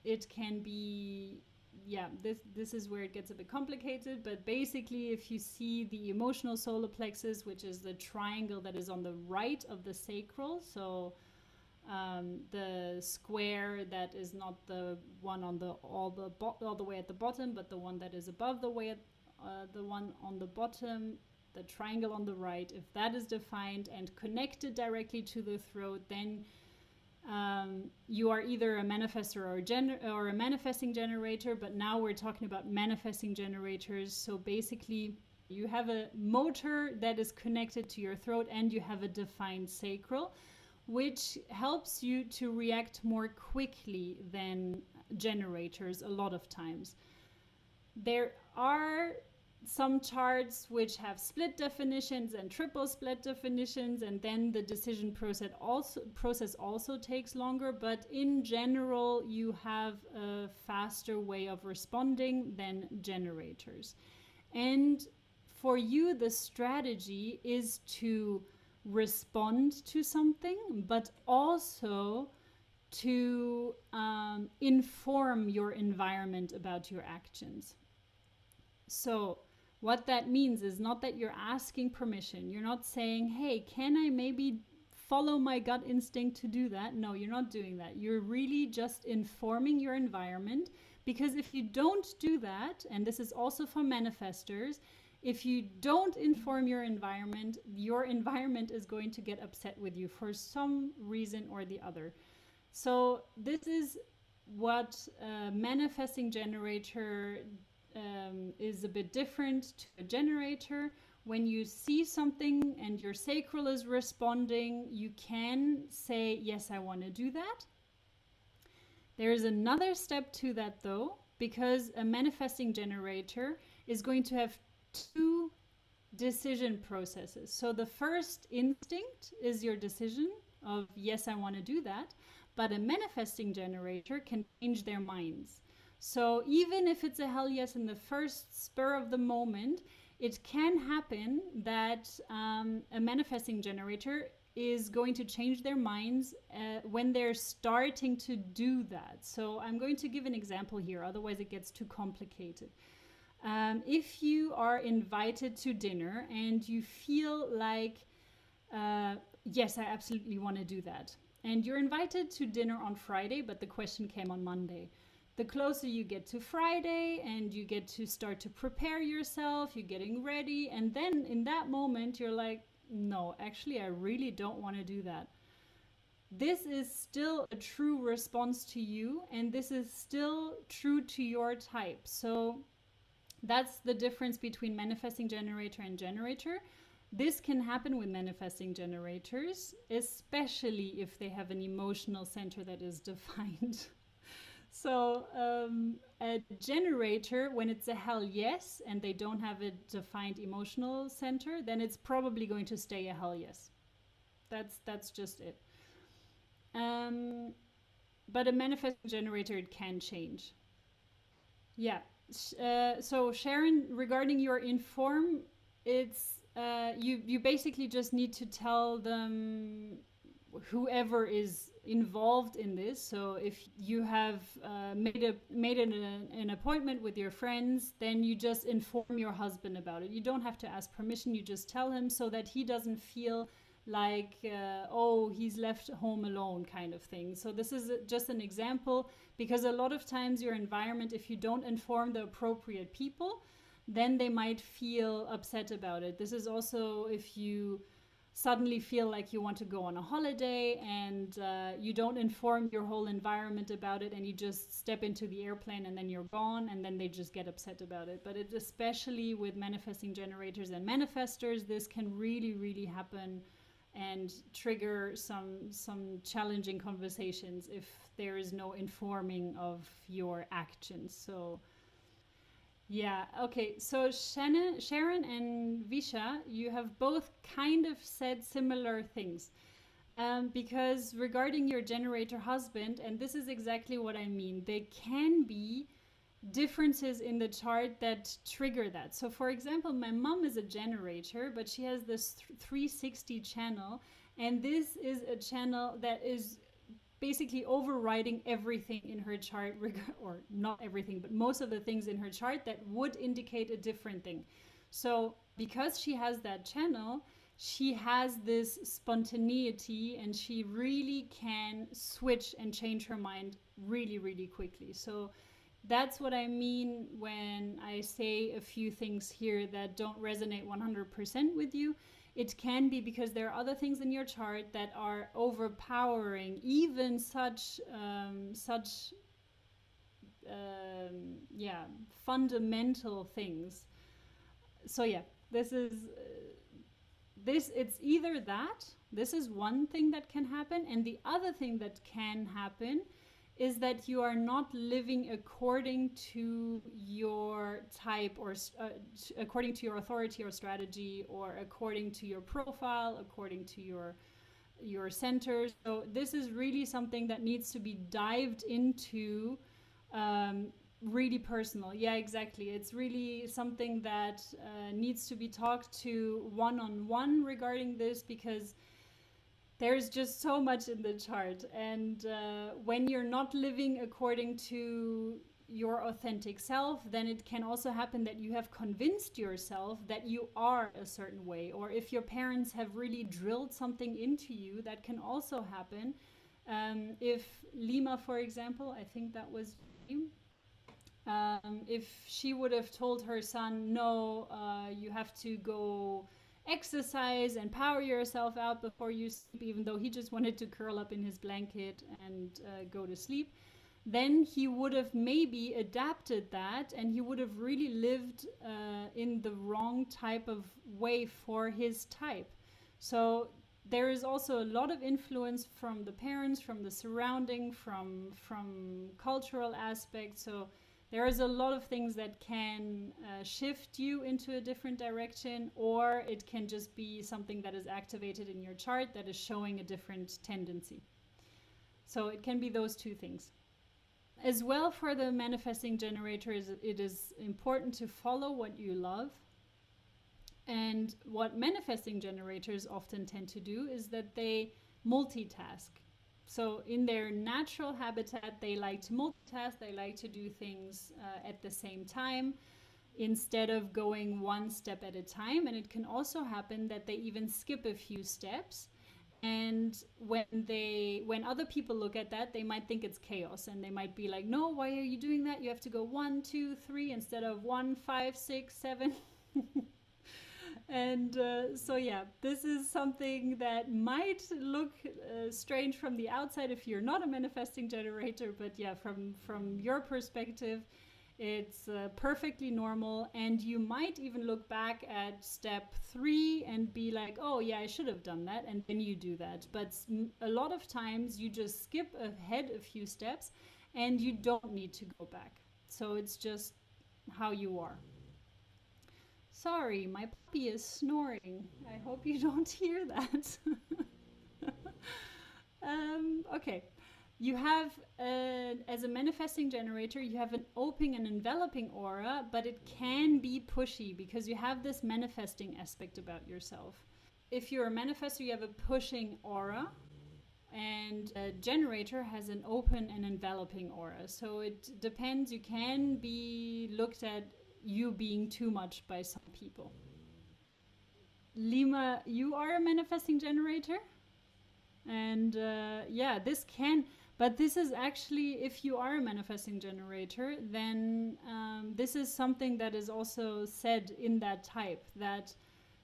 Speaker 1: It can be, this is where it gets a bit complicated. But basically, if you see the emotional solar plexus, which is the triangle that is on the right of the sacral, so the square that is not the one on all the way at the bottom, but the one that is above the one on the bottom, the triangle on the right, if that is defined and connected directly to the throat, then you are either a manifestor or a manifesting generator. But now we're talking about manifesting generators. So basically, you have a motor that is connected to your throat, and you have a defined sacral, which helps you to react more quickly than generators a lot of times. There are some charts which have split definitions and triple split definitions, and then the decision process also takes longer. But in general, you have a faster way of responding than generators. And for you, the strategy is to respond to something, but also to inform your environment about your actions. So what that means is not that you're asking permission. You're not saying, hey, can I maybe follow my gut instinct to do that? No, you're not doing that. You're really just informing your environment, because if you don't do that, and this is also for manifestors, if you don't inform your environment is going to get upset with you for some reason or the other. So this is what a manifesting generator is a bit different to a generator. When you see something and your sacral is responding, you can say, yes, I want to do that. There is another step to that though, because a manifesting generator is going to have two decision processes. So the first instinct is your decision of, yes, I want to do that. But a manifesting generator can change their minds. So even if it's a hell yes in the first spur of the moment, it can happen that a manifesting generator is going to change their minds when they're starting to do that. So I'm going to give an example here, otherwise it gets too complicated. If you are invited to dinner and you feel like, yes, I absolutely want to do that. And you're invited to dinner on Friday, but the question came on Monday. The closer you get to Friday and you get to start to prepare yourself, you're getting ready. And then in that moment, you're like, no, actually, I really don't want to do that. this is still a true response to you, and this is still true to your type. So that's the difference between manifesting generator and generator. This can happen with manifesting generators, especially if they have an emotional center that is defined. So a generator, when it's a hell yes and they don't have a defined emotional center, then it's probably going to stay a hell yes. That's just it. But a manifesting generator, it can change. Yeah. So Sharon, regarding your inform, it's you basically just need to tell them, whoever is involved in this. So if you have made an appointment with your friends, then you just inform your husband about it. You don't have to ask permission. You just tell him, so that he doesn't feel like oh, he's left home alone, kind of thing. So this is just an example, because a lot of times your environment, if you don't inform the appropriate people, then they might feel upset about it. This is also if you suddenly feel like you want to go on a holiday and you don't inform your whole environment about it, and you just step into the airplane and then you're gone, and then they just get upset about it. But it, especially with manifesting generators and manifestors, this can really, really happen and trigger some challenging conversations if there is no informing of your actions. So yeah, okay. So Sharon and Visha, you have both kind of said similar things. Because regarding your generator husband, and this is exactly what I mean, there can be differences in the chart that trigger that. So for example, my mom is a generator, but she has this 360 channel, and this is a channel that is basically overriding everything in her chart, or not everything, but most of the things in her chart that would indicate a different thing. So because she has that channel, she has this spontaneity, and she really can switch and change her mind really, really quickly. So that's what I mean when I say a few things here that don't resonate 100% with you. It can be because there are other things in your chart that are overpowering even such yeah, fundamental things. So yeah, this is this. It's either that. This is one thing that can happen, and the other thing that can happen is that you are not living according to your type, or according to your authority or strategy, or according to your profile, according to your centers. So this is really something that needs to be dived into, really personal. Yeah, exactly. It's really something that needs to be talked to one-on-one regarding this, because there's just so much in the chart. And when you're not living according to your authentic self, then it can also happen that you have convinced yourself that you are a certain way. Or if your parents have really drilled something into you, that can also happen. If Lima, for example, I think that was you, if she would have told her son, no, you have to go exercise and power yourself out before you sleep, even though he just wanted to curl up in his blanket and go to sleep, then he would have maybe adapted that, and he would have really lived in the wrong type of way for his type. So there is also a lot of influence from the parents, from the surrounding, from cultural aspects. So there is a lot of things that can shift you into a different direction, or it can just be something that is activated in your chart that is showing a different tendency. So it can be those two things. As well, for the manifesting generators, it is important to follow what you love. And what manifesting generators often tend to do is that they multitask. So in their natural habitat, they like to multitask, they like to do things at the same time instead of going one step at a time. And it can also happen that they even skip a few steps. And when other people look at that, they might think it's chaos, and they might be like, no, why are you doing that? You have to go 1, 2, 3 instead of 1, 5, 6, 7. And so yeah, this is something that might look strange from the outside if you're not a manifesting generator, but yeah, from your perspective, it's perfectly normal. And you might even look back at step 3 and be like, oh yeah, I should have done that, and then you do that. But a lot of times you just skip ahead a few steps and you don't need to go back. So it's just how you are. Sorry, my puppy is snoring. I hope you don't hear that. Okay. You have, as a manifesting generator, you have an open and enveloping aura, but it can be pushy because you have this manifesting aspect about yourself. If you're a manifestor, you have a pushing aura, and a generator has an open and enveloping aura. So it depends. You can be looked at you being too much by some people. Lima, you are a manifesting generator? And yeah, but this is actually, if you are a manifesting generator, then this is something that is also said in that type, that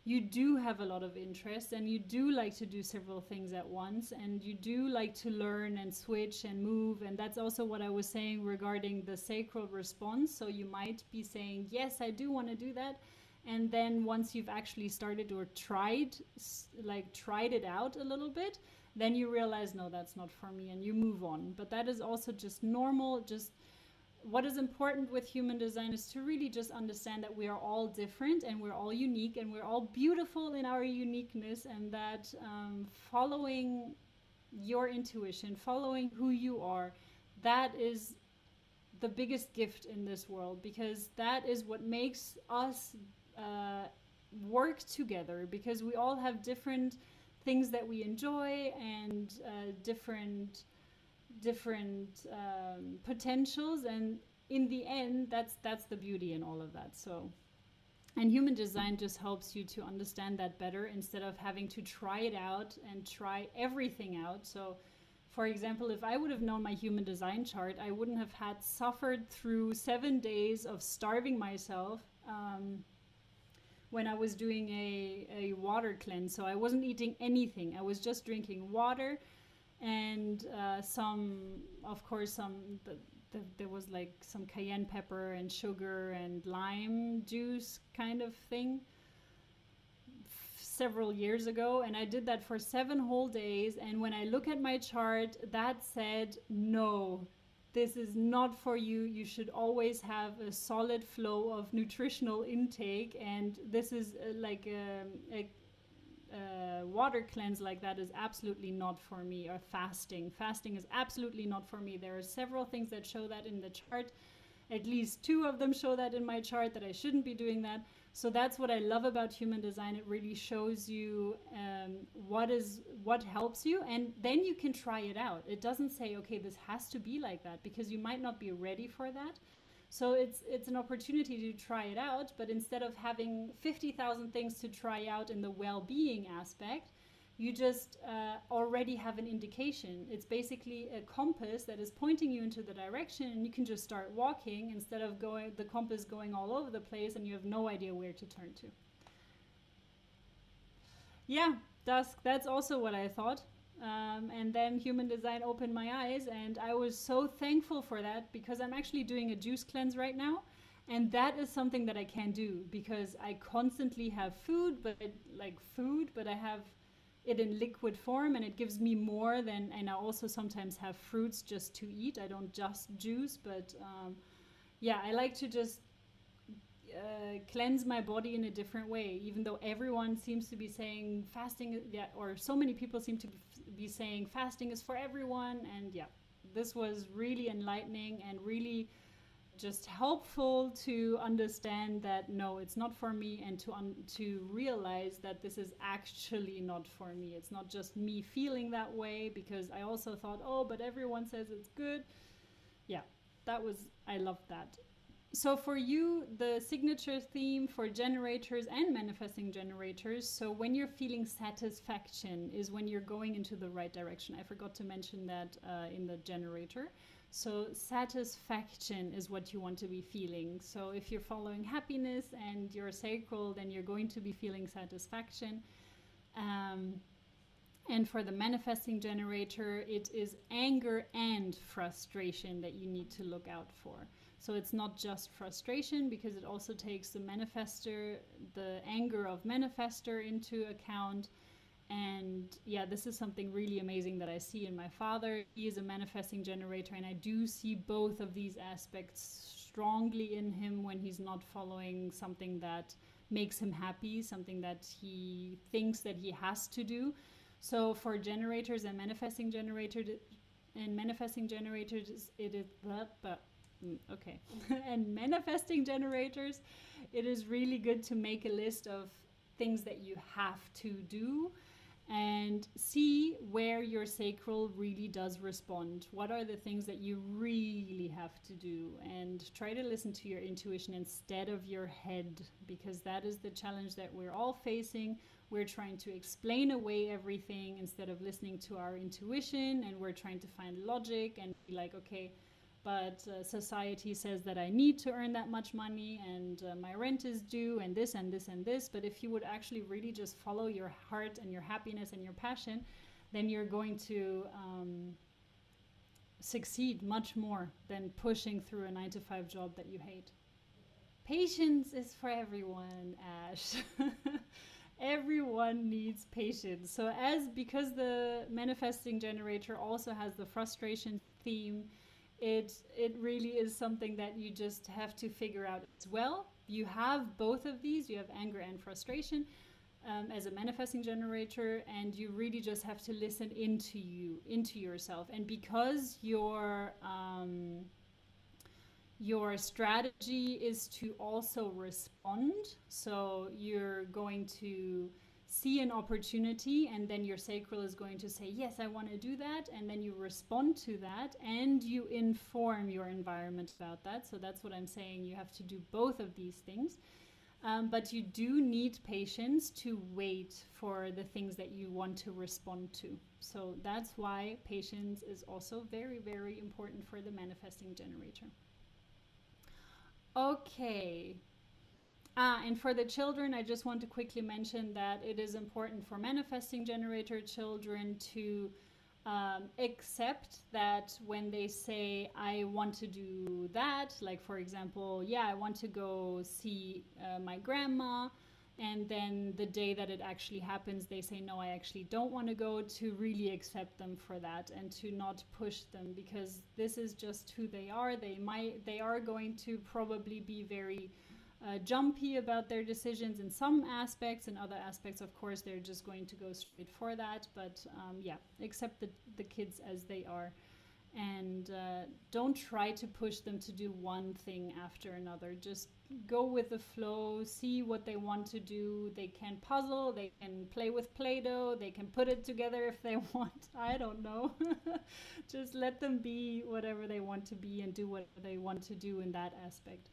Speaker 1: you do have a lot of interest and you do like to do several things at once, and you do like to learn and switch and move. And that's also what I was saying regarding the sacral response. So you might be saying, yes, I do want to do that. And then once you've actually started or tried it out a little bit, then you realize, no, that's not for me, and you move on. But that is also just normal. Just what is important with human design is to really just understand that we are all different and we're all unique and we're all beautiful in our uniqueness, and that following your intuition, following who you are, that is the biggest gift in this world, because that is what makes us work together, because we all have different things that we enjoy and different potentials, and in the end that's the beauty in all of that. So, and human design just helps you to understand that better, instead of having to try it out and try everything out. So for example, if I would have known my human design chart, I wouldn't have had suffered through 7 days of starving myself when I was doing a water cleanse. So I wasn't eating anything. I was just drinking water and there was like some cayenne pepper and sugar and lime juice kind of thing several years ago. And I did that for 7 whole days. And when I look at my chart, that said, no, this is not for you. You should always have a solid flow of nutritional intake. And this is like a water cleanse like that is absolutely not for me. Or fasting is absolutely not for me. There are several things that show that in the chart. At least 2 of them show that in my chart, that I shouldn't be doing that. So that's what I love about human design. It really shows you what helps you, and then you can try it out. It doesn't say, okay, this has to be like that, because you might not be ready for that. So it's an opportunity to try it out, but instead of having 50,000 things to try out in the well-being aspect, you just already have an indication. It's basically a compass that is pointing you into the direction, and you can just start walking instead of the compass going all over the place and you have no idea where to turn to. Yeah, dusk, that's also what I thought. And then human design opened my eyes, and I was so thankful for that, because I'm actually doing a juice cleanse right now. And that is something that I can do, because I constantly have food, but I have it in liquid form, and it gives me more than, and I also sometimes have fruits just to eat. I don't just juice, but yeah, I like to just cleanse my body in a different way, even though everyone seems to be saying fasting, or so many people seem to be saying fasting is for everyone. And yeah, this was really enlightening and really just helpful to understand that no, it's not for me, and to realize that this is actually not for me. It's not just me feeling that way, because I also thought, oh, but everyone says it's good. Yeah, I loved that. So for you, the signature theme for generators and manifesting generators, so when you're feeling satisfaction is when you're going into the right direction. I forgot to mention that in the generator. So satisfaction is what you want to be feeling. So if you're following happiness and you're sacral, then you're going to be feeling satisfaction. And for the manifesting generator, it is anger and frustration that you need to look out for. So it's not just frustration, because it also takes the manifestor, the anger of manifestor into account. And yeah, this is something really amazing that I see in my father. He is a manifesting generator, and I do see both of these aspects strongly in him when he's not following something that makes him happy, something that he thinks that he has to do. So for generators and manifesting generators, it is okay. And manifesting generators, it is really good to make a list of things that you have to do and see where your sacral really does respond. What are the things that you really have to do? And try to listen to your intuition instead of your head, because that is the challenge that we're all facing. We're trying to explain away everything instead of listening to our intuition, and we're trying to find logic and be like, okay, but society says that I need to earn that much money, and my rent is due, and this and this and this. But if you would actually really just follow your heart and your happiness and your passion, then you're going to succeed much more than pushing through a 9-to-5 job that you hate. Patience is for everyone, Ash. Everyone needs patience. So because the manifesting generator also has the frustration theme, it really is something that you just have to figure out as well. You have both of these. You have anger and frustration as a manifesting generator, and you really just have to listen into yourself. And because your strategy is to also respond, so you're going to see an opportunity, and then your sacral is going to say, yes, I want to do that, and then you respond to that, and you inform your environment about that. So that's what I'm saying. You have to do both of these things, but you do need patience to wait for the things that you want to respond to. So that's why patience is also very, very important for the manifesting generator. Okay. And for the children, I just want to quickly mention that it is important for manifesting generator children to accept that when they say, I want to do that, like for example, I want to go see my grandma, and then the day that it actually happens, they say, no, I actually don't want to go, to really accept them for that and to not push them, because this is just who they are. They are going to probably be very jumpy about their decisions in some aspects. In other aspects, of course, they're just going to go straight for that. But accept the kids as they are, and don't try to push them to do one thing after another. Just go with the flow, see what they want to do. They can puzzle, they can play with Play-Doh, they can put it together if they want. I don't know. Just let them be whatever they want to be and do what they want to do in that aspect.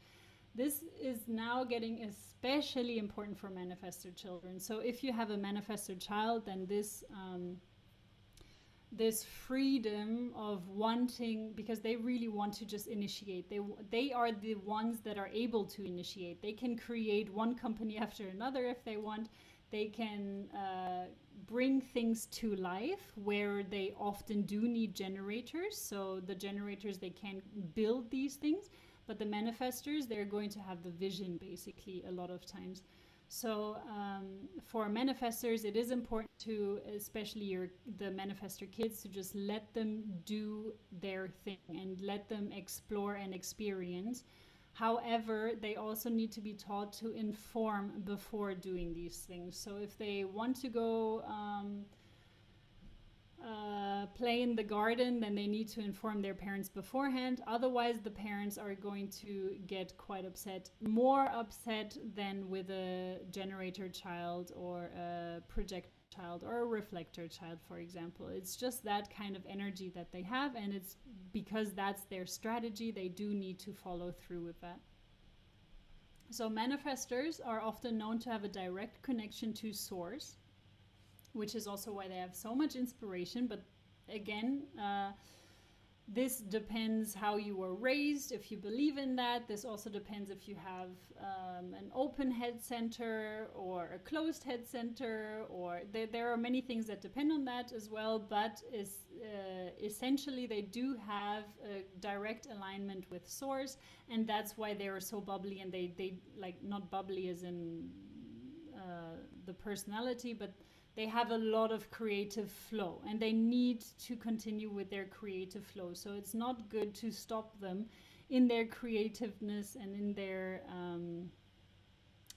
Speaker 1: This is now getting especially important for manifestor children. So if you have a manifestor child, then this freedom of wanting, because they really want to just initiate. They are the ones that are able to initiate. They can create one company after another if they want. They can bring things to life, where they often do need generators. So the generators, they can build these things. But the manifestors, they're going to have the vision, basically, a lot of times. So for manifestors, it is important to, especially the manifestor kids, to just let them do their thing and let them explore and experience. However, they also need to be taught to inform before doing these things. So if they want to go play in the garden, then they need to inform their parents beforehand. Otherwise, the parents are going to get quite upset, more upset than with a generator child or a projector child or a reflector child, for example. It's just that kind of energy that they have, and it's because that's their strategy. They do need to follow through with that. So manifestors are often known to have a direct connection to source, which is also why they have so much inspiration. But again, This depends how you were raised, if you believe in that. This also depends if you have an open head center or a closed head center, or there are many things that depend on that as well, but essentially they do have a direct alignment with source, and that's why they are so bubbly, and they like, not bubbly as in the personality, but they have a lot of creative flow, and they need to continue with their creative flow. So it's not good to stop them in their creativeness and in their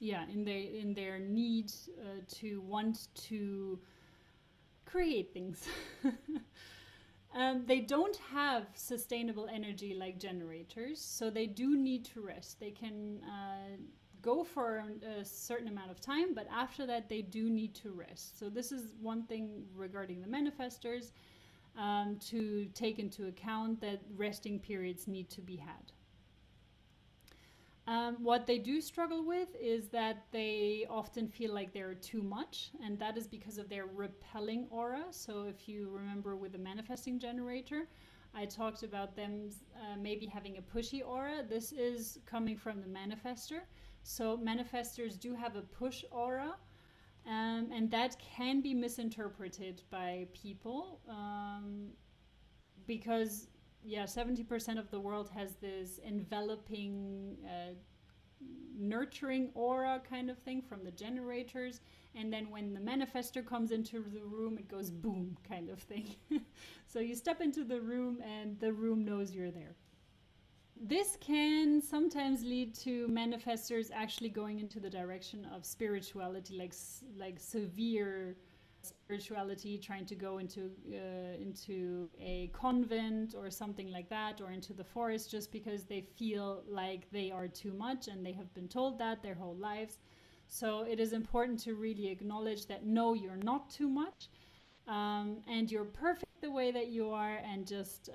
Speaker 1: in their need to want to create things. They don't have sustainable energy like generators, so they do need to rest. They can go for a certain amount of time, but after that they do need to rest. So this is one thing regarding the manifestors, to take into account, that resting periods need to be had. What they do struggle with is that they often feel like they're too much, and that is because of their repelling aura. So if you remember with the manifesting generator, I talked about them maybe having a pushy aura. This is coming from the manifestor. So manifestors do have a push aura, and that can be misinterpreted by people, because 70% of the world has this enveloping, nurturing aura kind of thing from the generators, and then when the manifestor comes into the room, it goes boom kind of thing. So you step into the room and the room knows you're there. This can sometimes lead to manifestors actually going into the direction of spirituality, like severe spirituality, trying to go into a convent or something like that, or into the forest, just because they feel like they are too much, and they have been told that their whole lives. So it is important to really acknowledge that no, you're not too much, and you're perfect the way that you are, and just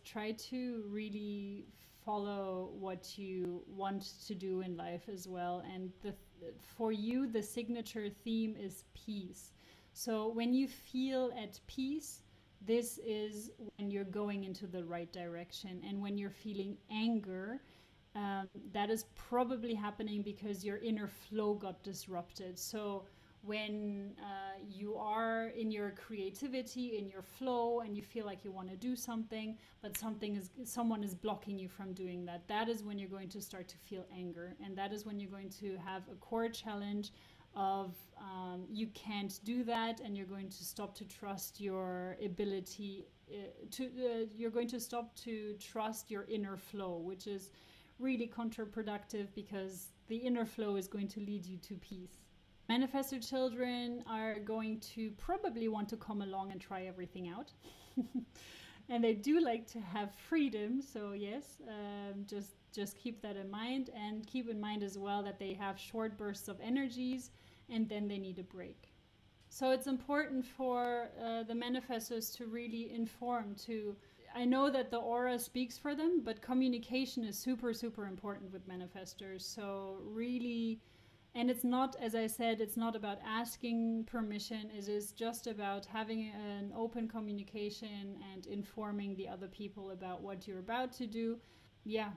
Speaker 1: try to really follow what you want to do in life as well. And for you, the signature theme is peace. So when you feel at peace, this is when you're going into the right direction. And when you're feeling anger, that is probably happening because your inner flow got disrupted. So when you are in your creativity, in your flow, and you feel like you want to do something, but someone is blocking you from doing that, that is when you're going to start to feel anger. And that is when you're going to have a core challenge of you can't do that, and you're going to stop to trust your ability you're going to stop to trust your inner flow, which is really counterproductive, because the inner flow is going to lead you to peace. Manifestor children are going to probably want to come along and try everything out. And they do like to have freedom. So yes, just keep that in mind, and keep in mind as well that they have short bursts of energies, and then they need a break. So it's important for the manifestors to really inform. I know that the aura speaks for them, but communication is super, super important with manifestors. So really. And it's not, as I said, it's not about asking permission. It is just about having an open communication and informing the other people about what you're about to do. Yeah.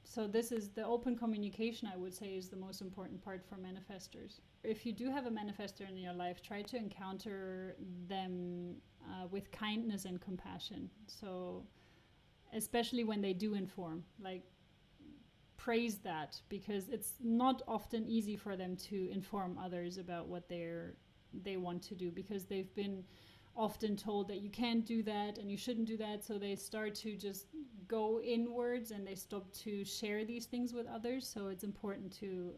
Speaker 1: So this is the open communication, I would say, is the most important part for manifestors. If you do have a manifestor in your life, try to encounter them with kindness and compassion. So especially when they do inform, like, praise that, because it's not often easy for them to inform others about what they want to do, because they've been often told that you can't do that and you shouldn't do that. So they start to just go inwards, and they stop to share these things with others. So it's important to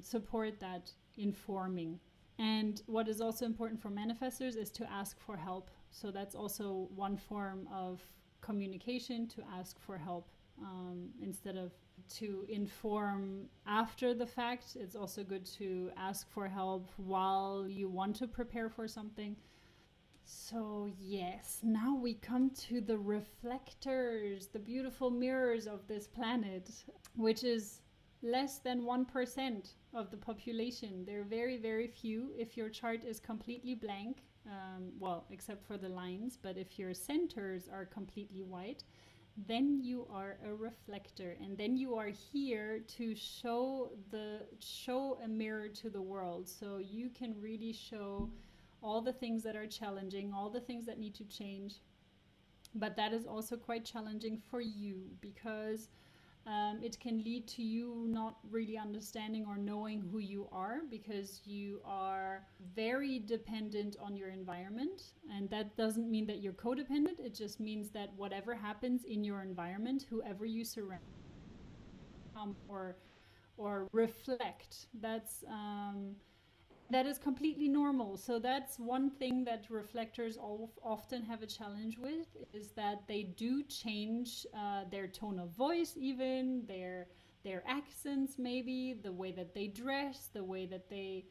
Speaker 1: support that informing. And what is also important for manifestors is to ask for help. So that's also one form of communication, to ask for help, instead of to inform after the fact. It's also good to ask for help while you want to prepare for something. So yes, now we come to the reflectors, the beautiful mirrors of this planet, which is less than 1% of the population. They're very, very few. If your chart is completely blank, well, except for the lines, but if your centers are completely white, then you are a reflector, and then you are here to show a mirror to the world. So you can really show all the things that are challenging, all the things that need to change. But that is also quite challenging for you, because it can lead to you not really understanding or knowing who you are, because you are very dependent on your environment. And that doesn't mean that you're codependent. It just means that whatever happens in your environment, whoever you surround or reflect, that is completely normal. So that's one thing that reflectors often have a challenge with, is that they do change their tone of voice, even their accents, maybe the way that they dress, the way that they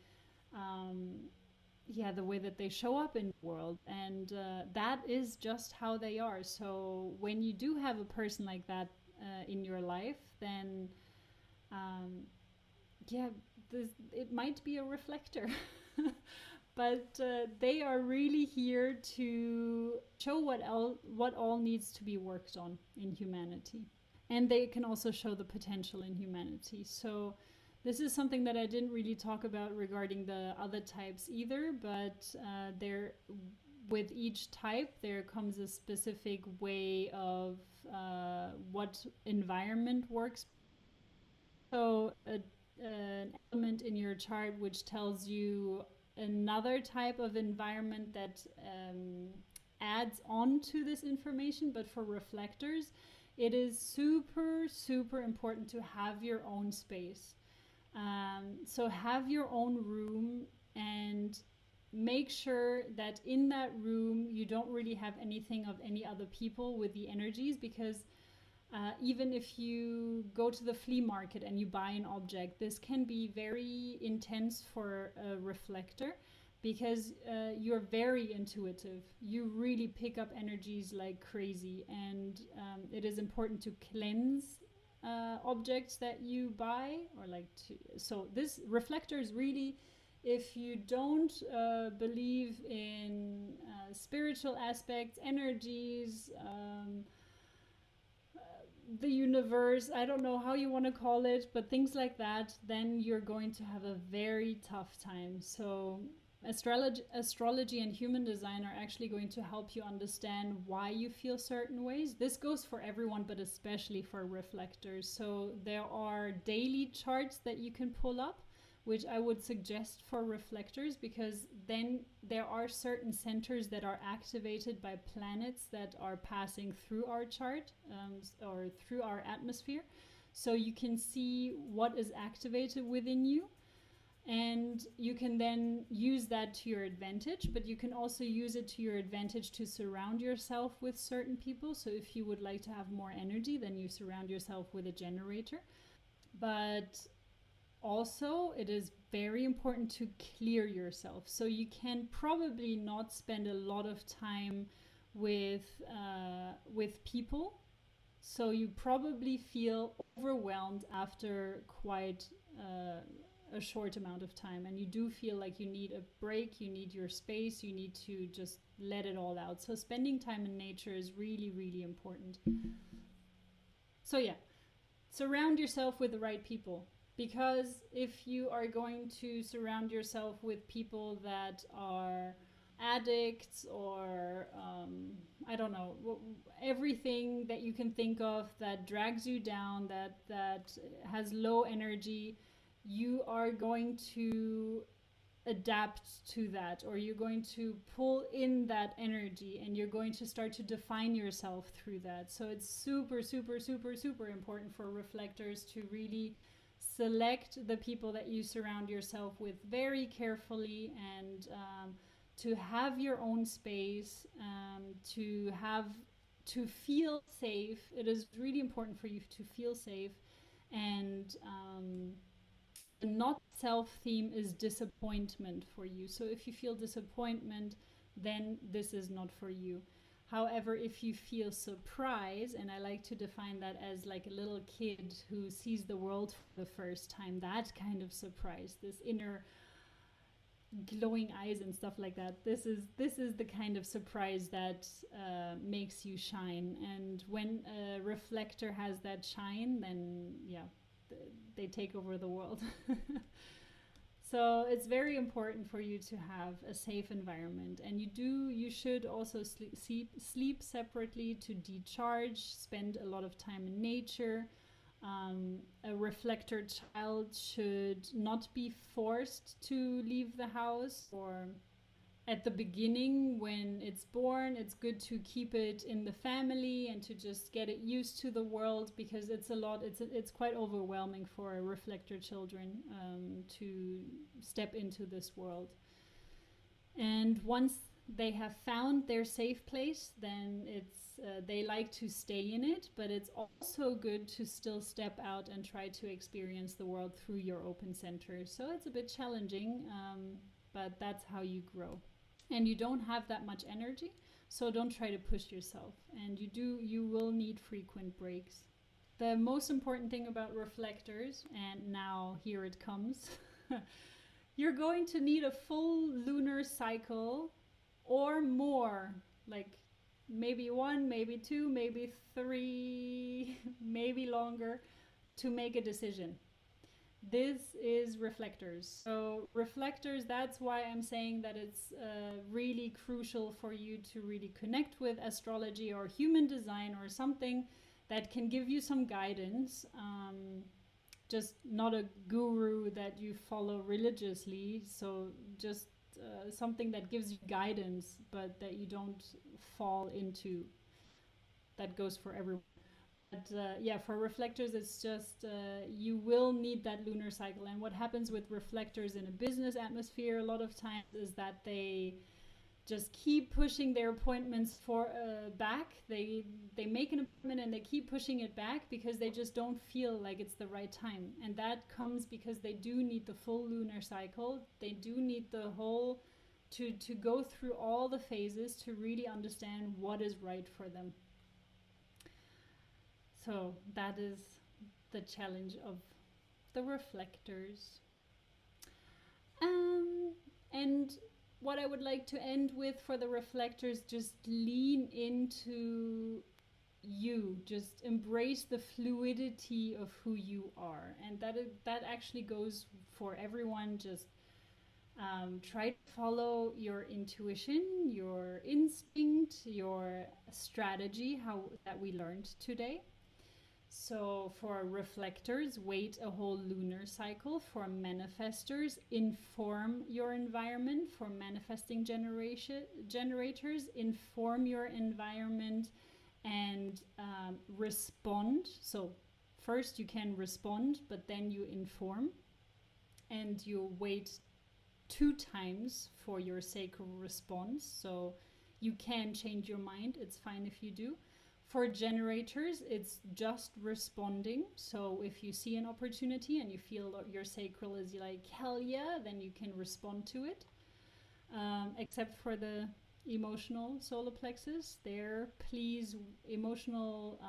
Speaker 1: the way that they show up in the world. And that is just how they are. So when you do have a person like that in your life, then it might be a reflector. But they are really here to show what all needs to be worked on in humanity. And they can also show the potential in humanity. So this is something that I didn't really talk about regarding the other types either, but with each type there comes a specific way of what environment works. So an element in your chart which tells you another type of environment that adds on to this information. But for reflectors, it is super, super important to have your own space. So have your own room, and make sure that in that room you don't really have anything of any other people with the energies, because even if you go to the flea market and you buy an object, this can be very intense for a reflector, because you're very intuitive. You really pick up energies like crazy, and it is important to cleanse objects that you buy, or so this reflectors really, if you don't believe in spiritual aspects, energies, the universe, I don't know how you want to call it, but things like that, then you're going to have a very tough time. So astrology and human design are actually going to help you understand why you feel certain ways. This goes for everyone, but especially for reflectors. So there are daily charts that you can pull up, which I would suggest for reflectors, because then there are certain centers that are activated by planets that are passing through our chart or through our atmosphere. So you can see what is activated within you, and you can then use that to your advantage. But you can also use it to your advantage to surround yourself with certain people. So if you would like to have more energy, then you surround yourself with a generator. But also, it is very important to clear yourself. So you can probably not spend a lot of time with people. So you probably feel overwhelmed after quite a short amount of time, and you do feel like you need a break, you need your space, you need to just let it all out. So spending time in nature is really, really important. So yeah, surround yourself with the right people. Because if you are going to surround yourself with people that are addicts, or I don't know, everything that you can think of that drags you down, that has low energy, you are going to adapt to that, or you're going to pull in that energy, and you're going to start to define yourself through that. So it's super, super, super, super important for reflectors to really select the people that you surround yourself with very carefully, and to have your own space, to feel safe. It is really important for you to feel safe, and not self-theme is disappointment for you. So if you feel disappointment, then this is not for you. However, if you feel surprise, and I like to define that as like a little kid who sees the world for the first time, that kind of surprise, this inner, glowing eyes and stuff like that. This is the kind of surprise that makes you shine. And when a reflector has that shine, then yeah, they take over the world. So it's very important for you to have a safe environment, and you should also sleep separately to decharge, spend a lot of time in nature. A reflector child should not be forced to leave the house, or at the beginning when it's born, it's good to keep it in the family and to just get it used to the world, because it's quite overwhelming for reflector children to step into this world. And once they have found their safe place, then they like to stay in it, but it's also good to still step out and try to experience the world through your open center. So it's a bit challenging, but that's how you grow. And you don't have that much energy, so don't try to push yourself. And you will need frequent breaks. The most important thing about reflectors, and now here it comes, you're going to need a full lunar cycle or more, like maybe 1, maybe 2, maybe 3, maybe longer, to make a decision. This is reflectors. So reflectors, that's why I'm saying that it's really crucial for you to really connect with astrology or human design or something that can give you some guidance. Just not a guru that you follow religiously. So just something that gives you guidance, but that you don't fall into. That goes for everyone. But yeah, for reflectors, it's just you will need that lunar cycle. And what happens with reflectors in a business atmosphere a lot of times is that they just keep pushing their appointments back. They make an appointment and they keep pushing it back because they just don't feel like it's the right time. And that comes because they do need the full lunar cycle. They do need the whole to go through all the phases to really understand what is right for them. So that is the challenge of the reflectors. And what I would like to end with for the reflectors, just lean into you. Just embrace the fluidity of who you are. And that actually goes for everyone. Just try to follow your intuition, your instinct, your strategy, that we learned today. So for reflectors, wait a whole lunar cycle. For manifestors, inform your environment. For manifesting generators, inform your environment and respond. So first you can respond, but then you inform. And you wait 2 times for your sacral response. So you can change your mind. It's fine if you do. For generators, it's just responding. So if you see an opportunity and you feel your sacral is like, hell yeah, then you can respond to it. Except for the emotional solar plexus, there, please, emotional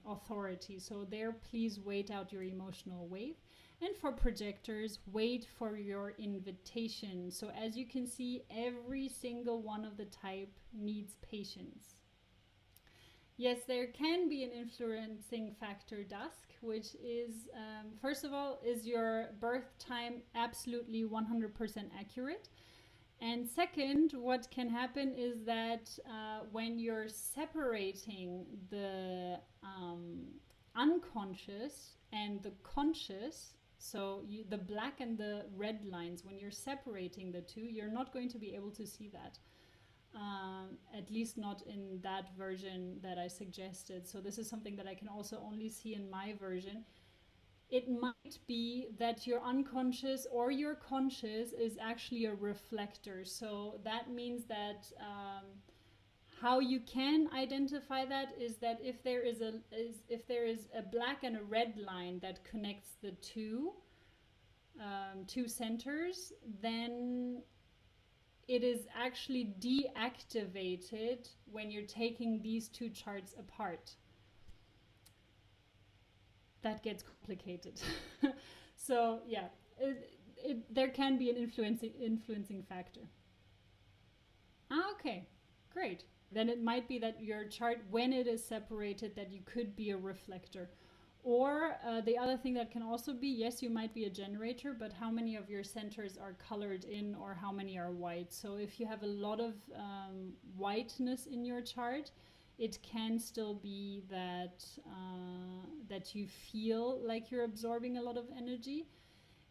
Speaker 1: authority. So there, please wait out your emotional wave. And for projectors, wait for your invitation. So as you can see, every single one of the type needs patience. Yes, there can be an influencing factor, dusk, which is, first of all, is your birth time absolutely 100% accurate? And second, what can happen is that when you're separating the unconscious and the conscious, so the black and the red lines, when you're separating the two, you're not going to be able to see that. At least not in that version that I suggested. So this is something that I can also only see in my version. It might be that your unconscious or your conscious is actually a reflector. So that means that how you can identify that is that if there is a black and a red line that connects the two centers, then it is actually deactivated when you're taking these 2 charts apart. That gets complicated. So yeah, there can be an influencing factor. Okay, great. Then it might be that your chart, when it is separated, that you could be a reflector. Or the other thing that can also be, yes, you might be a generator, but how many of your centers are colored in or how many are white? So if you have a lot of whiteness in your chart, it can still be that that you feel like you're absorbing a lot of energy.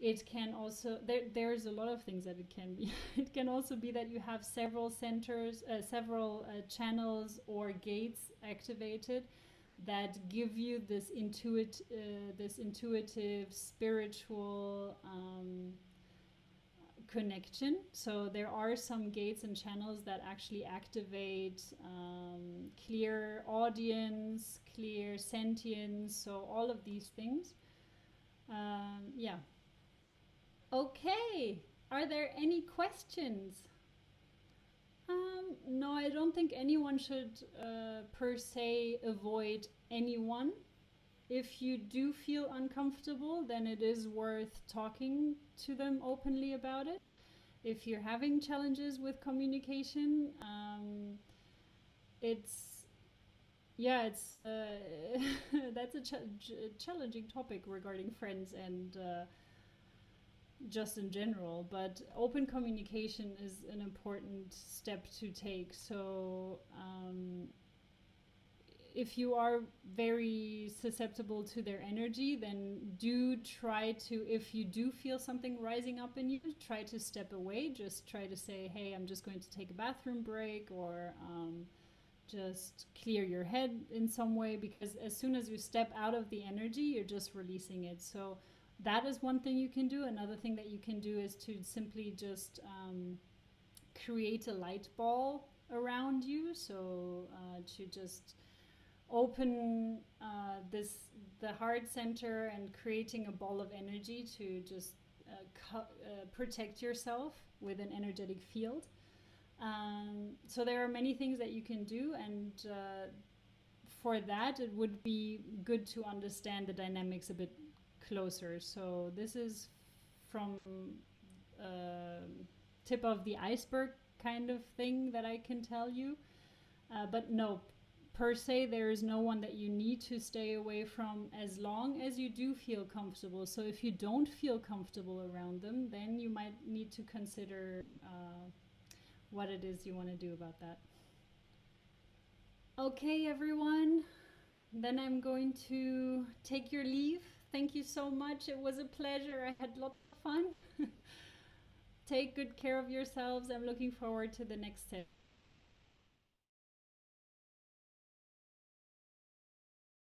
Speaker 1: It can also, there's a lot of things that it can be. It can also be that you have several centers, several channels or gates activated that give you this intuitive, spiritual connection. So there are some gates and channels that actually activate clear audience, clear sentience, so all of these things. Yeah. Okay, are there any questions? No, I don't think anyone should per se avoid anyone. If you do feel uncomfortable, then it is worth talking to them openly about it. If you're having challenges with communication, it's that's a challenging topic regarding friends and just in general, but open communication is an important step to take. So if you are very susceptible to their energy, then do try to, if you do feel something rising up in you, try to step away. Just try to say, hey, I'm just going to take a bathroom break, or just clear your head in some way, because as soon as you step out of the energy, you're just releasing it. So that is one thing you can do. Another thing that you can do is to simply just create a light ball around you. So to just open the heart center and creating a ball of energy to just protect yourself with an energetic field. So there are many things that you can do, and for that it would be good to understand the dynamics a bit closer. So this is from tip of the iceberg kind of thing that I can tell you, but no, per se there is no one that you need to stay away from as long as you do feel comfortable. So if you don't feel comfortable around them, then you might need to consider what it is you want to do about that. Okay, everyone, then I'm going to take your leave. Thank you so much. It was a pleasure. I had lots of fun. Take good care of yourselves. I'm looking forward to the next step.